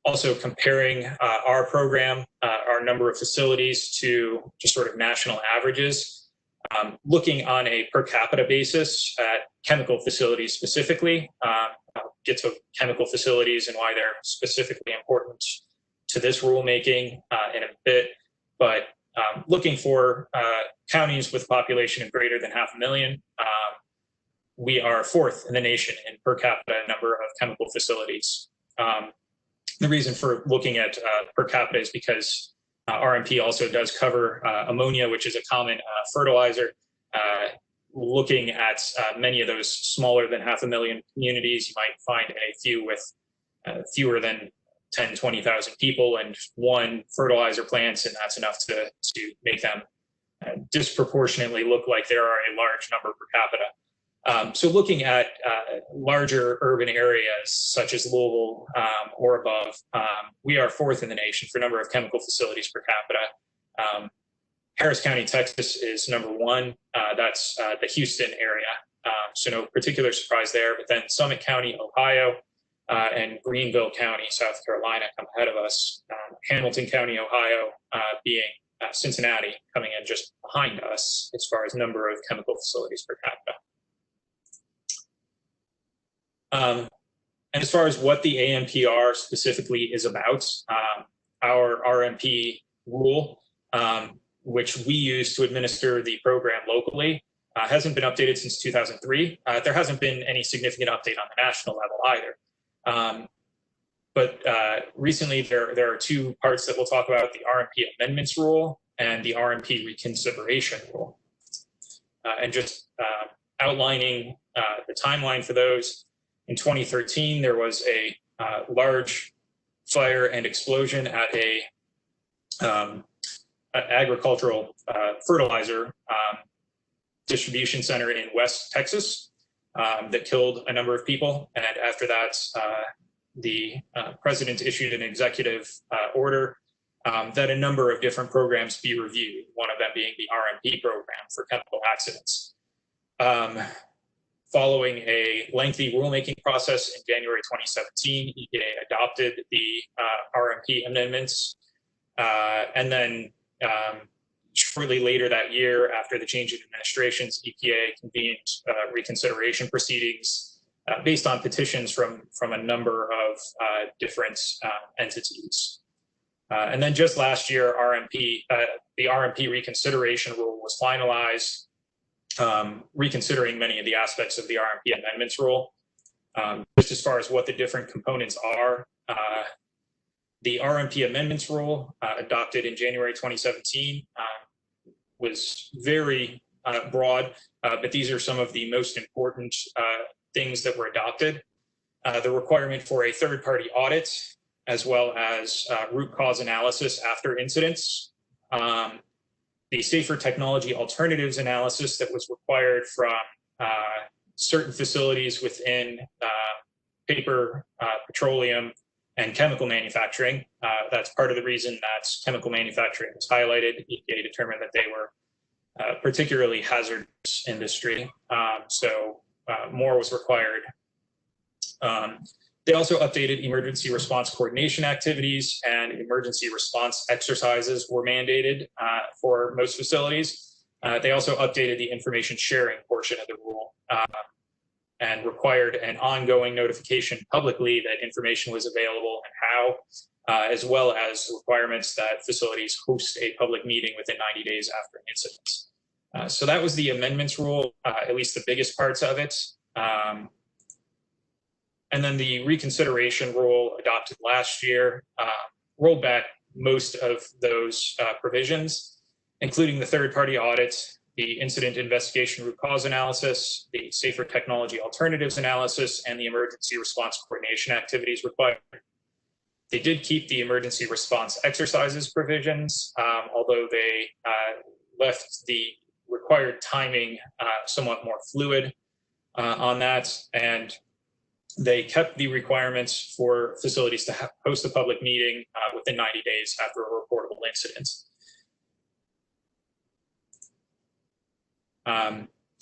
Also comparing our program, our number of facilities to just sort of national averages, looking on a per capita basis at chemical facilities specifically. I'll get to chemical facilities and why they're specifically important to this rulemaking in a bit, but looking for counties with a population of greater than 500,000, we are 4th in the nation in per capita number of chemical facilities. The reason for looking at per capita is because RMP also does cover ammonia, which is a common fertilizer. Looking at many of those smaller than 500,000 communities, you might find a few with fewer than 10, 20,000 people and one fertilizer plants, and that's enough to make them disproportionately look like there are a large number per capita. So looking at larger urban areas such as Louisville or above, we are fourth in the nation for number of chemical facilities per capita. Harris County, Texas is number one. That's the Houston area. So no particular surprise there. But then Summit County, Ohio, and Greenville County, South Carolina come ahead of us. Hamilton County, Ohio, being Cincinnati coming in just behind us as far as number of chemical facilities per capita. And as far as what the ANPR specifically is about, our RMP rule, which we use to administer the program locally, hasn't been updated since 2003. There hasn't been any significant update on the national level either. But recently there are two parts that we'll talk about: the RMP Amendments rule and the RMP Reconsideration rule. And just outlining the timeline for those. In 2013, there was a large fire and explosion at a agricultural fertilizer distribution center in West Texas that killed a number of people. And after that, the president issued an executive order that a number of different programs be reviewed, one of them being the RMP program for chemical accidents. Following a lengthy rulemaking process in January 2017, EPA adopted the RMP amendments. And then shortly later that year, after the change in administrations, EPA convened reconsideration proceedings based on petitions from a number of different entities. And then just last year, the RMP reconsideration rule was finalized, reconsidering many of the aspects of the RMP amendments rule. Just as far as what the different components are, the RMP amendments rule adopted in January 2017 was very broad, but these are some of the most important things that were adopted. The requirement for a third-party audit, as well as root cause analysis after incidents. The safer technology alternatives analysis that was required from certain facilities within paper, petroleum, and chemical manufacturing. That's part of the reason that chemical manufacturing was highlighted. EPA determined that they were particularly hazardous industry, so more was required. They also updated emergency response coordination activities, and emergency response exercises were mandated for most facilities. They also updated the information sharing portion of the rule and required an ongoing notification publicly that information was available and how, as well as requirements that facilities host a public meeting within 90 days after an incident. So that was the amendments rule, at least the biggest parts of it. And then the reconsideration rule adopted last year rolled back most of those provisions, including the third-party audit, the incident investigation root cause analysis, the safer technology alternatives analysis, and the emergency response coordination activities required. They did keep the emergency response exercises provisions, although they left the required timing somewhat more fluid on that. And they kept the requirements for facilities to host a public meeting within 90 days after a reportable incident.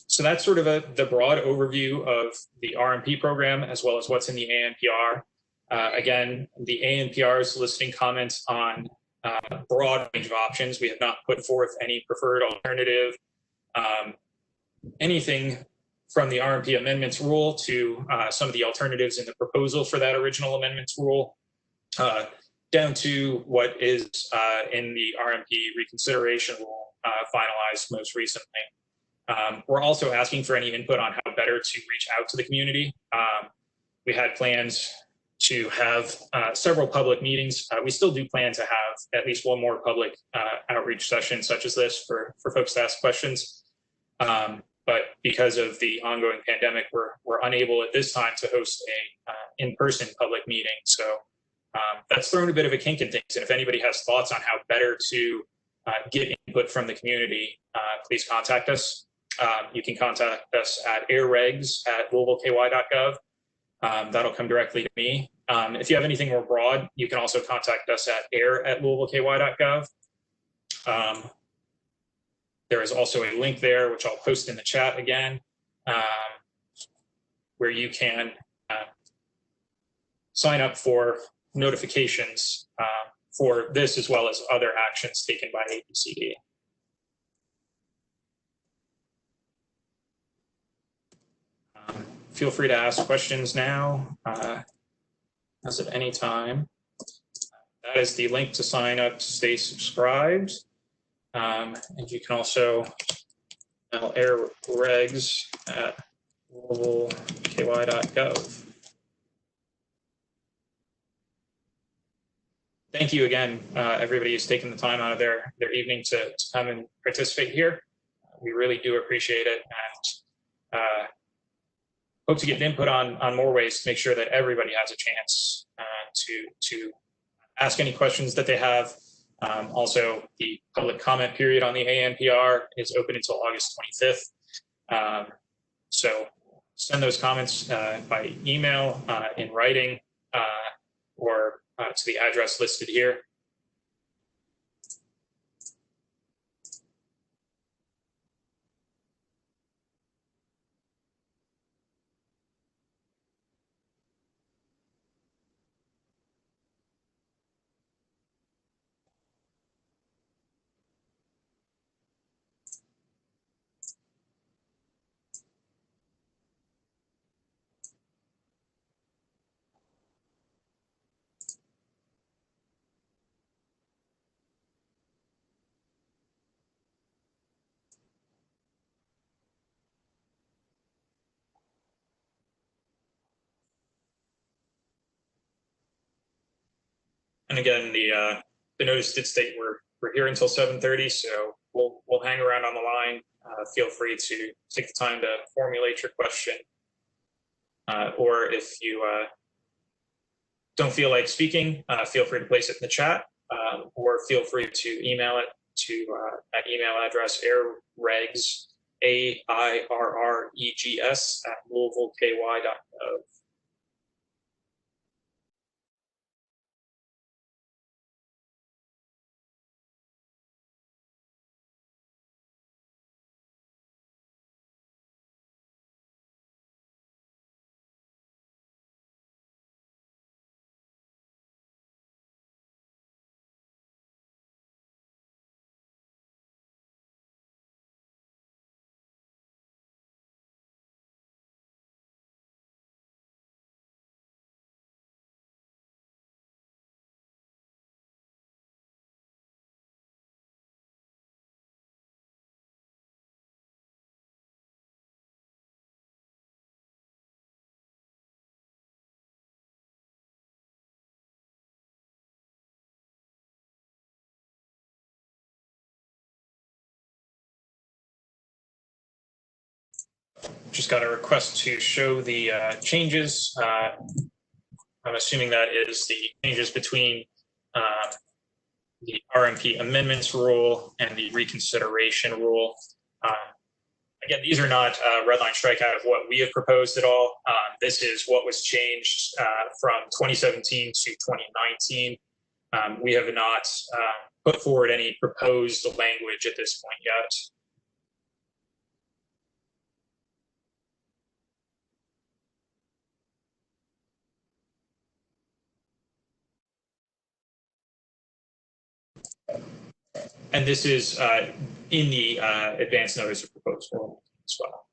So that's sort of the broad overview of the RMP program, as well as what's in the ANPR. Again, the ANPR is soliciting comments on a broad range of options. We have not put forth any preferred alternative. Anything from the RMP amendments rule to some of the alternatives in the proposal for that original amendments rule, down to what is in the RMP reconsideration rule finalized most recently. We're also asking for any input on how better to reach out to the community. We had plans to have several public meetings. We still do plan to have at least one more public outreach session such as this for folks to ask questions. But because of the ongoing pandemic, we're unable at this time to host a in-person public meeting. So That's thrown a bit of a kink in things. And if anybody has thoughts on how better to get input from the community, please contact us. You can contact us at airregs@louisvilleky.gov. That'll come directly to me. If you have anything more broad, you can also contact us at air@louisvilleky.gov. There is also a link there, which I'll post in the chat again, where you can sign up for notifications for this as well as other actions taken by APCD. Feel free to ask questions now, as at any time. That is the link to sign up to stay subscribed. And you can also email airregs@louisvilleky.gov. Thank you again, everybody who's taken the time out of their evening to come and participate here. We really do appreciate it, and hope to get input on more ways to make sure that everybody has a chance to ask any questions that they have. Also, the public comment period on the ANPR is open until August 25th. So send those comments by email, in writing, or to the address listed here. And again, the notice did state we're here until 7:30, so we'll hang around on the line. Feel free to take the time to formulate your question, or if you don't feel like speaking, feel free to place it in the chat, or feel free to email it to that email address airregs AIRREGS@louisvilleky.gov. Just got a request to show the changes. I'm assuming that is the changes between the RMP Amendments rule and the Reconsideration rule. Again, these are not red line strikeout of what we have proposed at all. This is what was changed from 2017 to 2019. We have not put forward any proposed language at this point yet. And this is in the advance notice of proposed rule as well.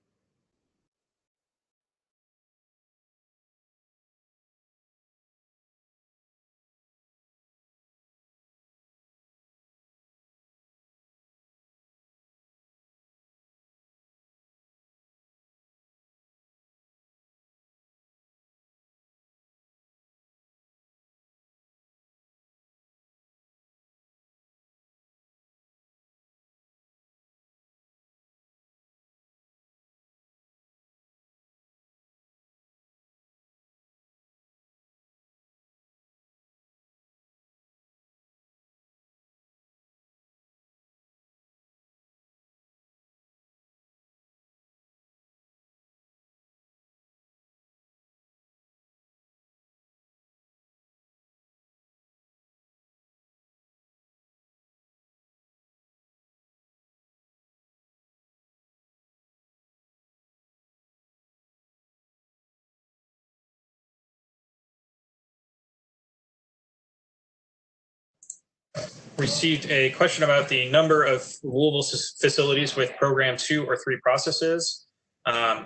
received a question about the number of Louisville facilities with program 2 or 3 processes. I'm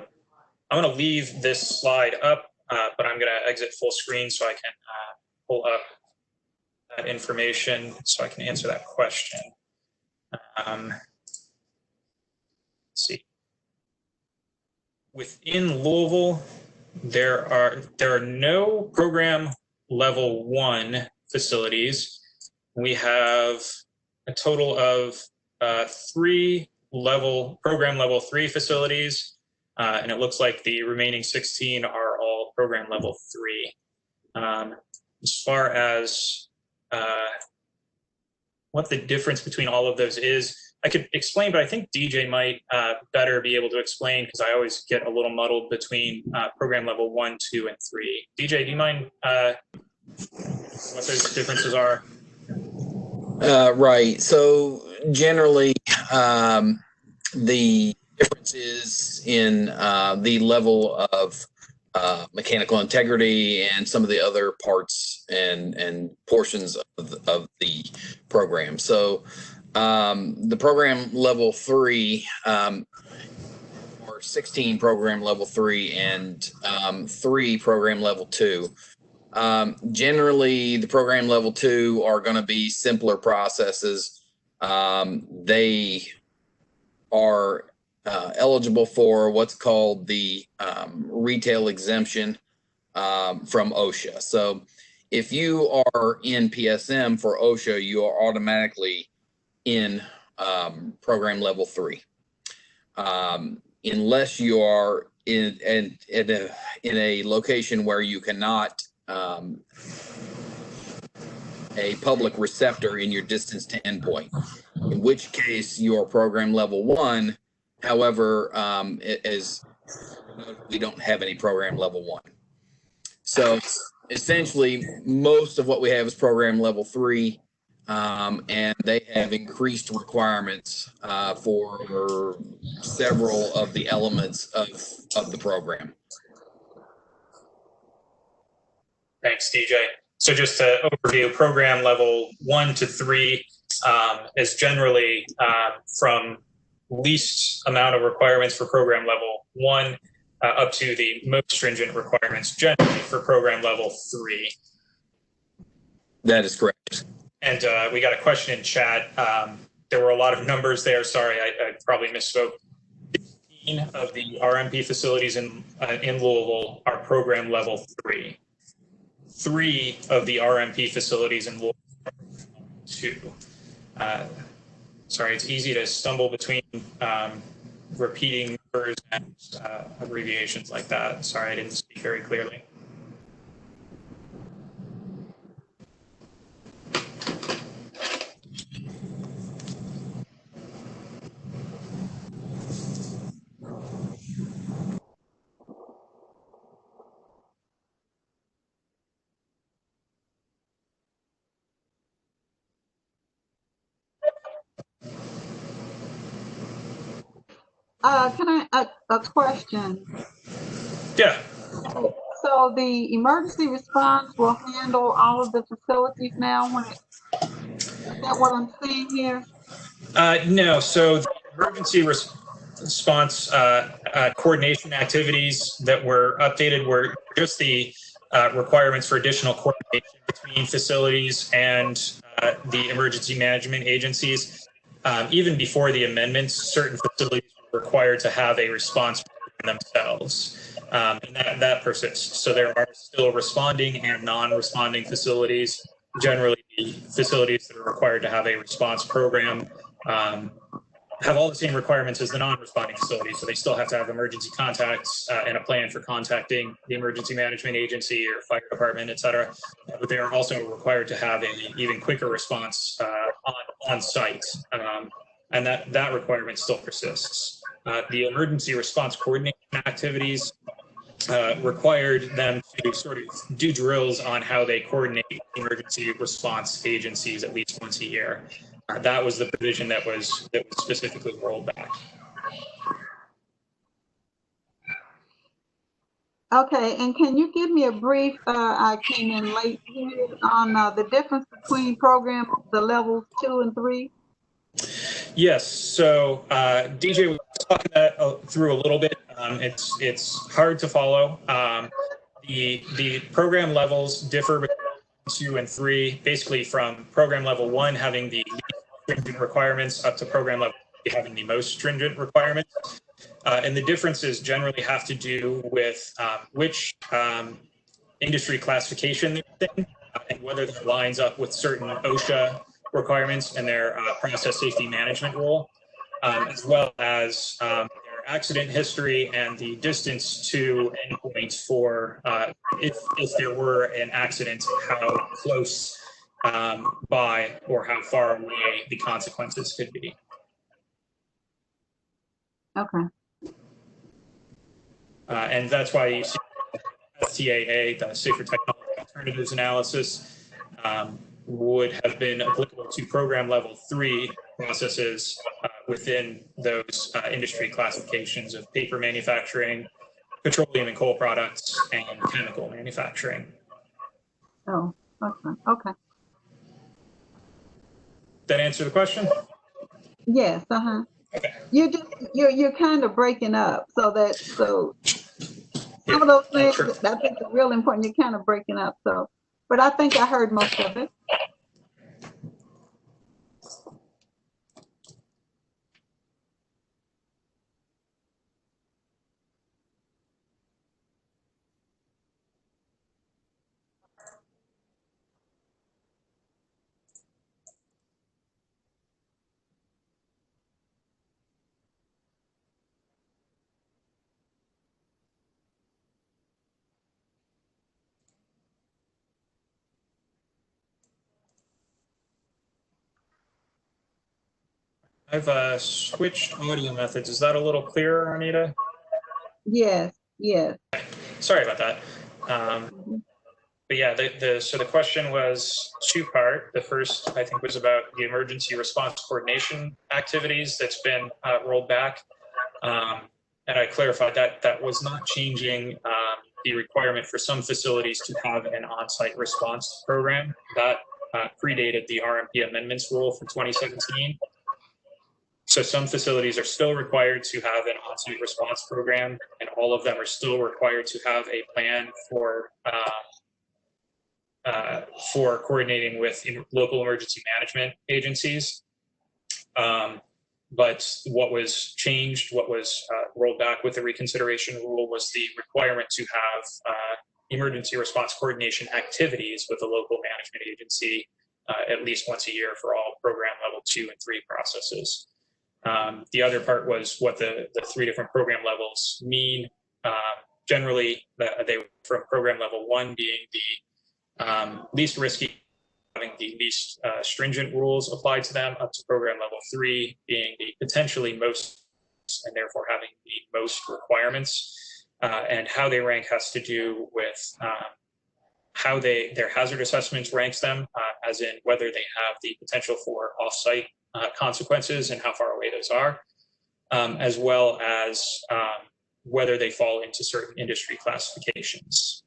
going to leave this slide up, but I'm going to exit full screen so I can pull up that information so I can answer that question. Let's see. Within Louisville, there are no program level 1 facilities. We have a total of 3 program level 3 facilities, and it looks like the remaining 16 are all program level 3. As far as what the difference between all of those is, I could explain, but I think DJ might better be able to explain, because I always get a little muddled between program level 1, 2, and 3. DJ, do you mind what those differences are? Right. So generally, the difference is in the level of mechanical integrity and some of the other parts and portions of the program. So the program level 3, or 16 program level 3 and 3 program level 2. Generally, the program level 2 are going to be simpler processes. They are eligible for what's called the retail exemption from OSHA. So if you are in PSM for OSHA, you are automatically in program level 3. Unless you are in a location where you cannot a public receptor in your distance to endpoint, in which case your program level 1. However, we don't have any program level 1. So essentially, most of what we have is program level 3, and they have increased requirements for several of the elements of the program. Thanks, DJ. So just to overview, program level 1 to 3 is generally from least amount of requirements for program level 1 up to the most stringent requirements generally for program level 3. That is correct. And we got a question in chat. There were a lot of numbers there. Sorry, I probably misspoke. 15 of the RMP facilities in Louisville are program level 3. 3 of the RMP facilities in Louisville are 2. Sorry, it's easy to stumble between repeating numbers and abbreviations like that. Sorry, I didn't speak very clearly. Can I a question? Yeah. So the emergency response will handle all of the facilities now. Is that what I'm seeing here? No. So the emergency response coordination activities that were updated were just the requirements for additional coordination between facilities and the emergency management agencies. Even before the amendments, certain facilities were required to have a response program themselves. And that persists. So there are still responding and non-responding facilities. Generally, the facilities that are required to have a response program have all the same requirements as the non-responding facilities. So they still have to have emergency contacts and a plan for contacting the emergency management agency or fire department, et cetera. But they are also required to have an even quicker response on site. And that requirement still persists. The emergency response coordination activities required them to sort of do drills on how they coordinate emergency response agencies at least once a year. That was the provision that was specifically rolled back. Okay, and can you give me a brief, I came in late here, on the difference between the levels 2 and 3? Yes. So DJ was talking that through a little bit. It's hard to follow. The program levels differ between 2 and 3, basically from program level 1 having the least stringent requirements up to program level 3 having the most stringent requirements. And the differences generally have to do with which industry classification they're in, and whether that lines up with certain OSHA requirements and their process safety management rule, as well as their accident history and the distance to endpoints for if there were an accident, how close by or how far away the consequences could be. Okay. And that's why you see STAA, the Safer Technology Alternatives Analysis, would have been applicable to program level 3 processes within those industry classifications of paper manufacturing, petroleum and coal products, and chemical manufacturing. Oh, okay. Okay. That answer the question? Yes. Okay. You're kind of breaking up, so some of those things I think are real important. You're kind of breaking up, so, but I think I heard most of it. I've switched audio methods. Is that a little clearer, Anita? Yes, yes. Sorry about that. But yeah, so the question was two-part. The first, I think, was about the emergency response coordination activities that's been rolled back. And I clarified that that was not changing the requirement for some facilities to have an on-site response program. That predated the RMP Amendments rule for 2017. So some facilities are still required to have an on-site response program, and all of them are still required to have a plan for coordinating with local emergency management agencies. But what was changed, what was rolled back with the reconsideration rule was the requirement to have emergency response coordination activities with a local management agency at least once a year for all program level 2 and 3 processes. The other part was what the 3 different program levels mean. Generally, they from program level 1 being the least risky, having the least stringent rules applied to them, up to program level 3 being the potentially most and therefore having the most requirements. And how they rank has to do with how their hazard assessments ranks them, as in whether they have the potential for off-site consequences and how far away those are, as well as whether they fall into certain industry classifications.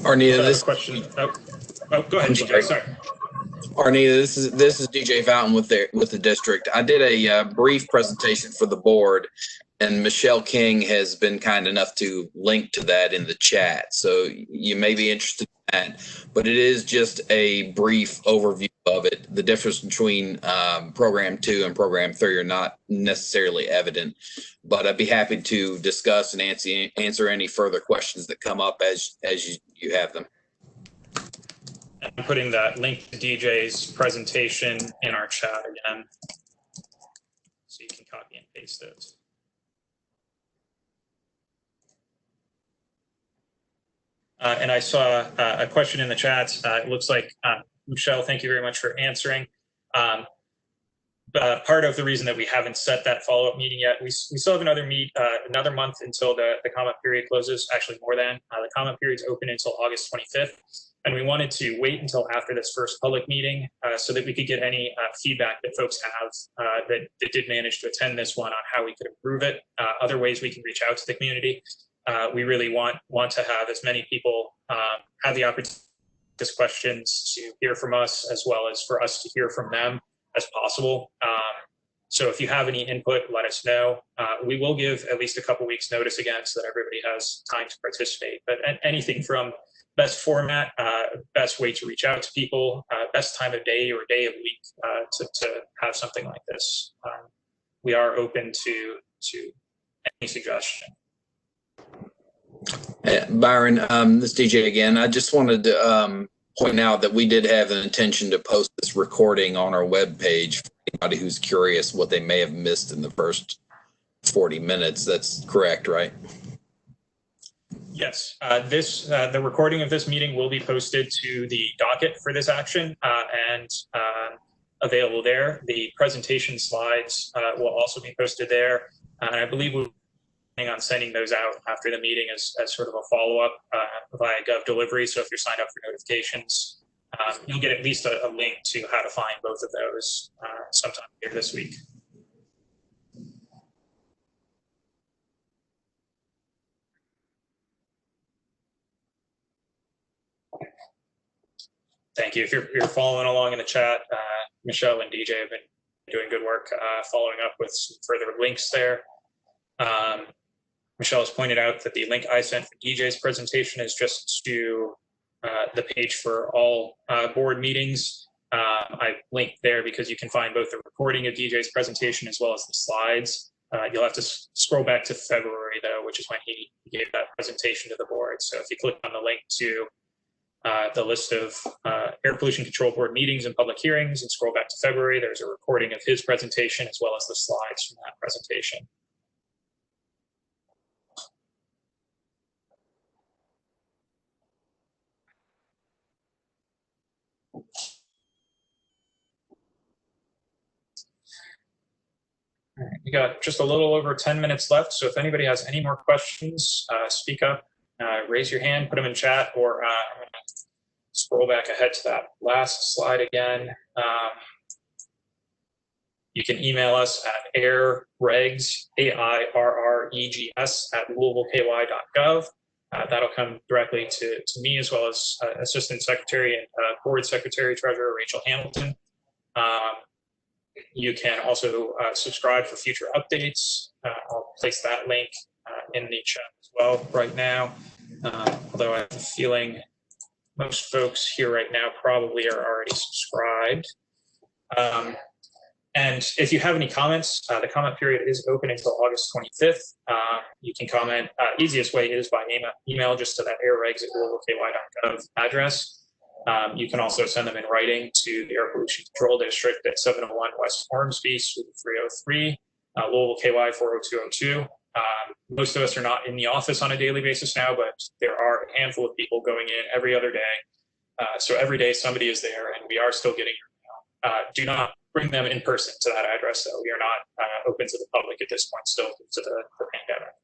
Arnita, this question. Oh, go ahead, DJ. Sorry. Arnita, this is DJ Fountain with the district. I did a brief presentation for the board, and Michelle King has been kind enough to link to that in the chat. So you may be interested in that, but it is just a brief overview of it. The difference between program 2 and program 3 are not necessarily evident, but I'd be happy to discuss and answer any further questions that come up as you have them. I'm putting that link to DJ's presentation in our chat again, so you can copy and paste it. And I saw a question in the chat. It looks like, Michelle, thank you very much for answering. But part of the reason that we haven't set that follow-up meeting yet. We still have another month until the comment period closes, actually more than. The comment period is open until August 25th. And we wanted to wait until after this first public meeting so that we could get any feedback that folks have that did manage to attend this one on how we could improve it. Other ways we can reach out to the community. We really want to have as many people have the opportunity to ask questions, to hear from us, as well as for us to hear from them as possible. So if you have any input, let us know. We will give at least a couple weeks notice again so that everybody has time to participate. But anything from best format, best way to reach out to people, best time of day or day of week to have something like this. We are open to any suggestion. Byron, this is DJ again. I just wanted to point out that we did have an intention to post this recording on our webpage for anybody who's curious what they may have missed in the first 40 minutes. That's correct, right? Yes, the recording of this meeting will be posted to the docket for this action and available there. The presentation slides will also be posted there. And I believe we're planning on sending those out after the meeting as sort of a follow-up via Gov delivery. So if you're signed up for notifications, you'll get at least a link to how to find both of those sometime here this week. Thank you. If you're following along in the chat, Michelle and DJ have been doing good work following up with some further links there. Michelle has pointed out that the link I sent for DJ's presentation is just to the page for all board meetings. I linked there because you can find both the recording of DJ's presentation as well as the slides. You'll have to scroll back to February, though, which is when he gave that presentation to the board. So if you click on the link to the list of Air Pollution Control Board meetings and public hearings and scroll back to February, there's a recording of his presentation as well as the slides from that presentation. All right, we got just a little over 10 minutes left. So if anybody has any more questions, speak up, raise your hand, put them in chat, or I'm going to scroll back ahead to that last slide again. You can email us at airregs, AIRREGS @louisvilleky.gov. That'll come directly to me as well as Assistant Secretary and Board Secretary Treasurer Rachel Hamilton. You can also subscribe for future updates. I'll place that link in the chat as well right now. Although I have a feeling most folks here right now probably are already subscribed. And if you have any comments, the comment period is open until August 25th. You can comment. Easiest way is by email just to that airregs@louisvilleky.gov address. You can also send them in writing to the Air Pollution Control District at 701 West Ormsby, Suite 303, Louisville KY 40202. Most of us are not in the office on a daily basis now, but there are a handful of people going in every other day. So every day somebody is there, and we are still getting your mail. Do not bring them in person to that address, though. We are not open to the public at this point still due to the pandemic.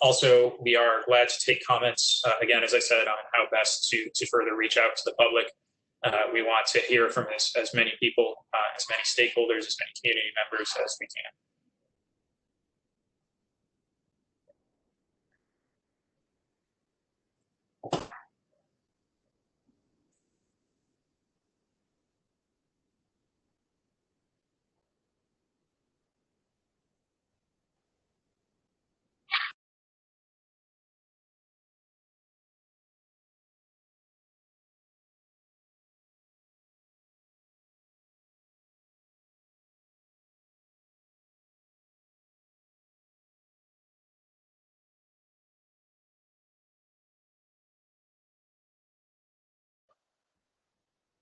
Also, we are glad to take comments, again, as I said, on how best to further reach out to the public. We want to hear from as many people, as many stakeholders, as many community members as we can.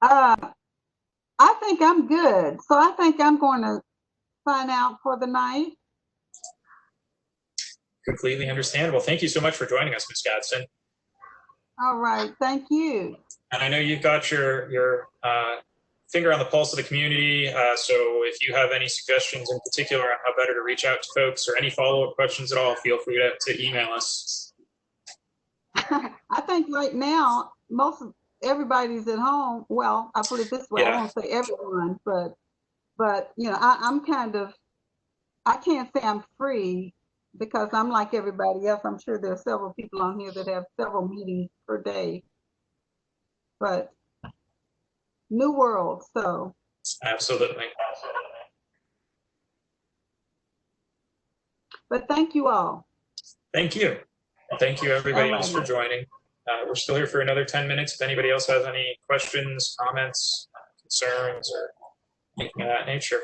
I think I'm good. So I think I'm going to sign out for the night. Completely understandable. Thank you so much for joining us, Ms. Gadsden. All right. Thank you. And I know you've got your finger on the pulse of the community. So if you have any suggestions in particular on how better to reach out to folks or any follow-up questions at all, feel free to email us. I think right now, everybody's at home. Well, I put it this way, I won't say everyone, but you know, I'm kind of, I can't say I'm free because I'm like everybody else. I'm sure there are several people on here that have several meetings per day, but new world, so. Absolutely. But thank you all. Thank you. Thank you, everybody else, for joining. We're still here for another 10 minutes. If anybody else has any questions, comments, concerns, or anything of that nature.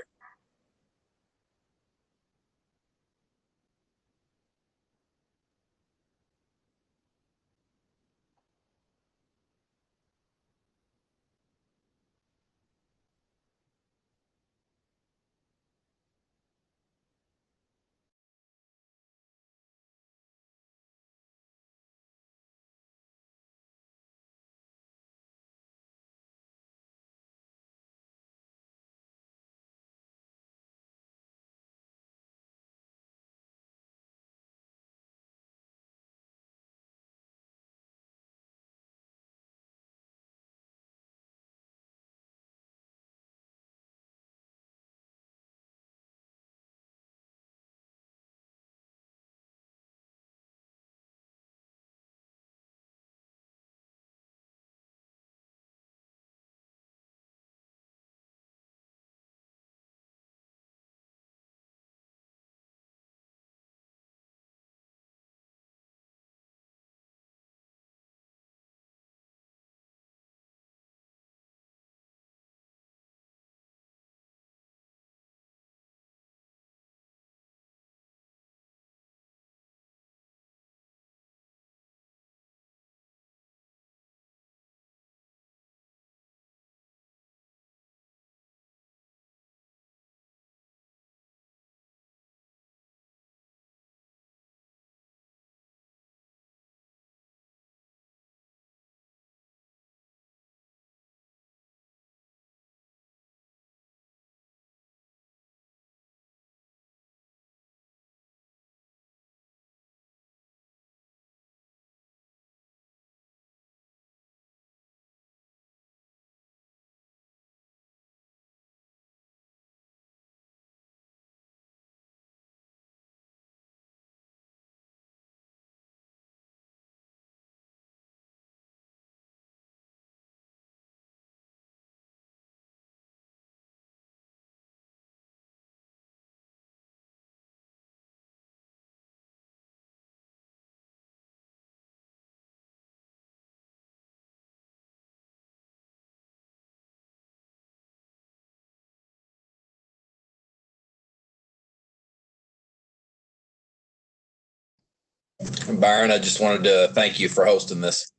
Byron, I just wanted to thank you for hosting this.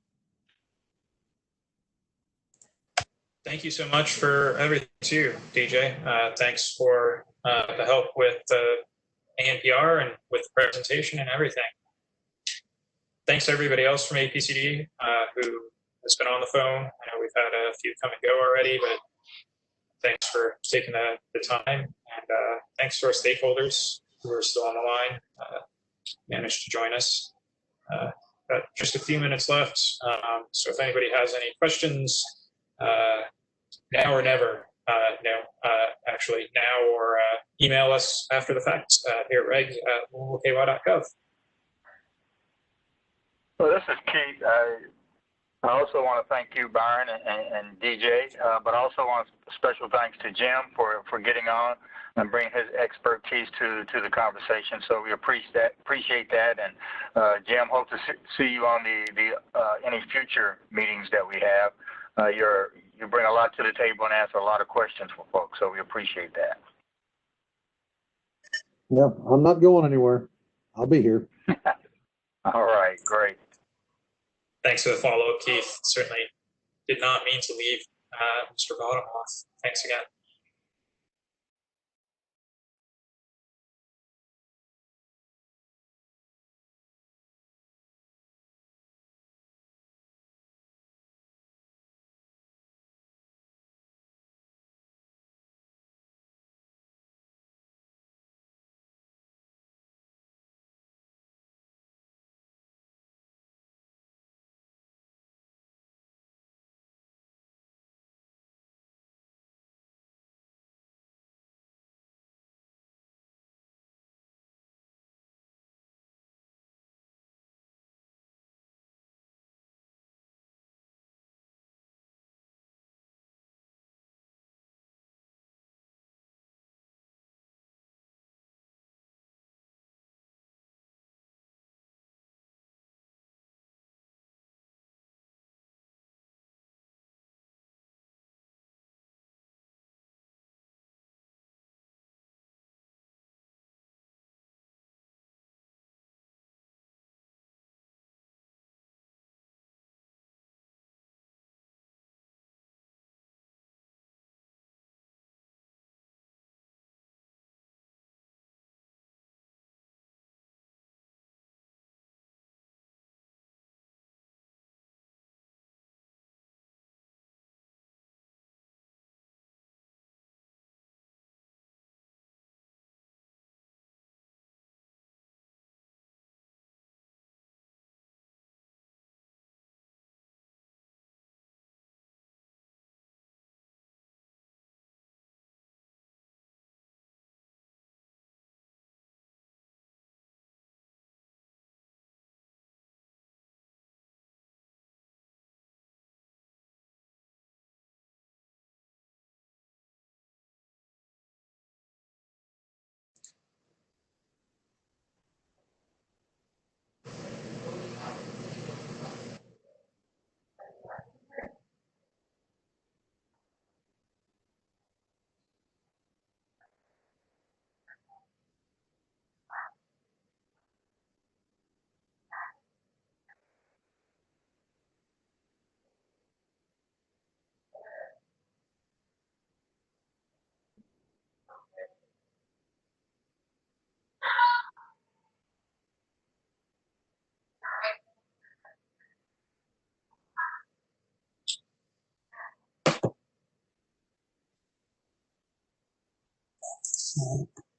Thank you so much for everything too, DJ. Thanks for the help with the ANPR and with the presentation and everything. Thanks to everybody else from APCD who has been on the phone. I know we've had a few come and go already, but thanks for taking the time. And thanks to our stakeholders who are still on the line, managed to join us. Got just a few minutes left. So if anybody has any questions, now or never, actually now or email us after the fact here at reg@louisvilleky.gov. Well, this is Keith. I also want to thank you, Byron and DJ, but also want special thanks to Jim for getting on and bringing his expertise to the conversation. So we appreciate that. And Jim, hope to see you on the any future meetings that we have. You bring a lot to the table and answer a lot of questions for folks. So we appreciate that. Yeah, I'm not going anywhere. I'll be here. All right, great. Thanks for the follow-up, Keith. Certainly did not mean to leave Mr. Bottom off. Thanks again.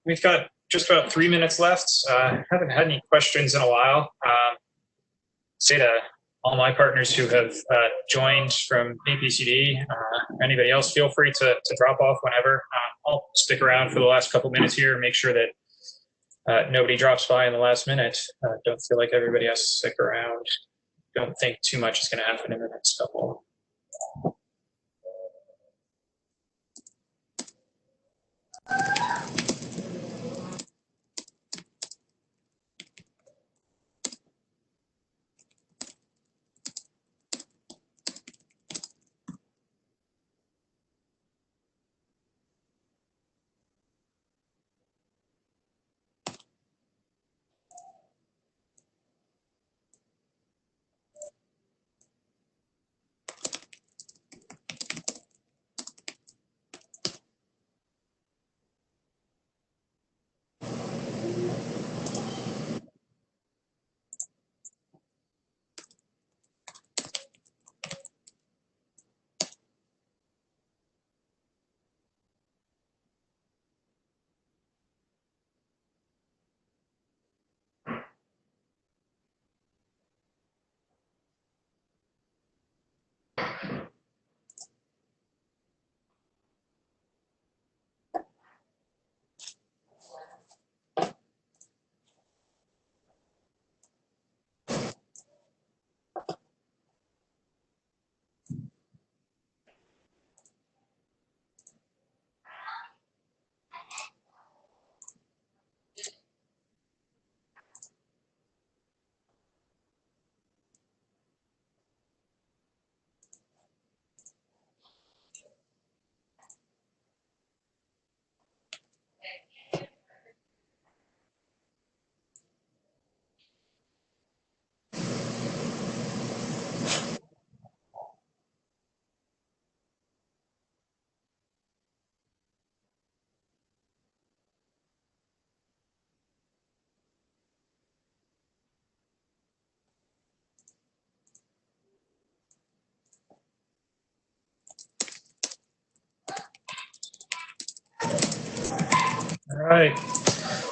We've got just about 3 minutes left. Haven't had any questions in a while. Say to all my partners who have joined from APCD, anybody else, feel free to drop off whenever. I'll stick around for the last couple minutes here and make sure that nobody drops by in the last minute. Don't feel like everybody has to stick around. Don't think too much is going to happen in the next couple. All right.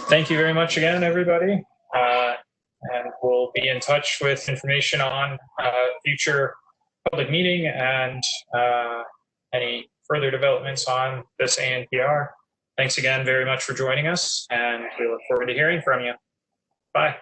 Thank you very much again, everybody. And we'll be in touch with information on future public meeting and any further developments on this ANPR. Thanks again very much for joining us, and we look forward to hearing from you. Bye.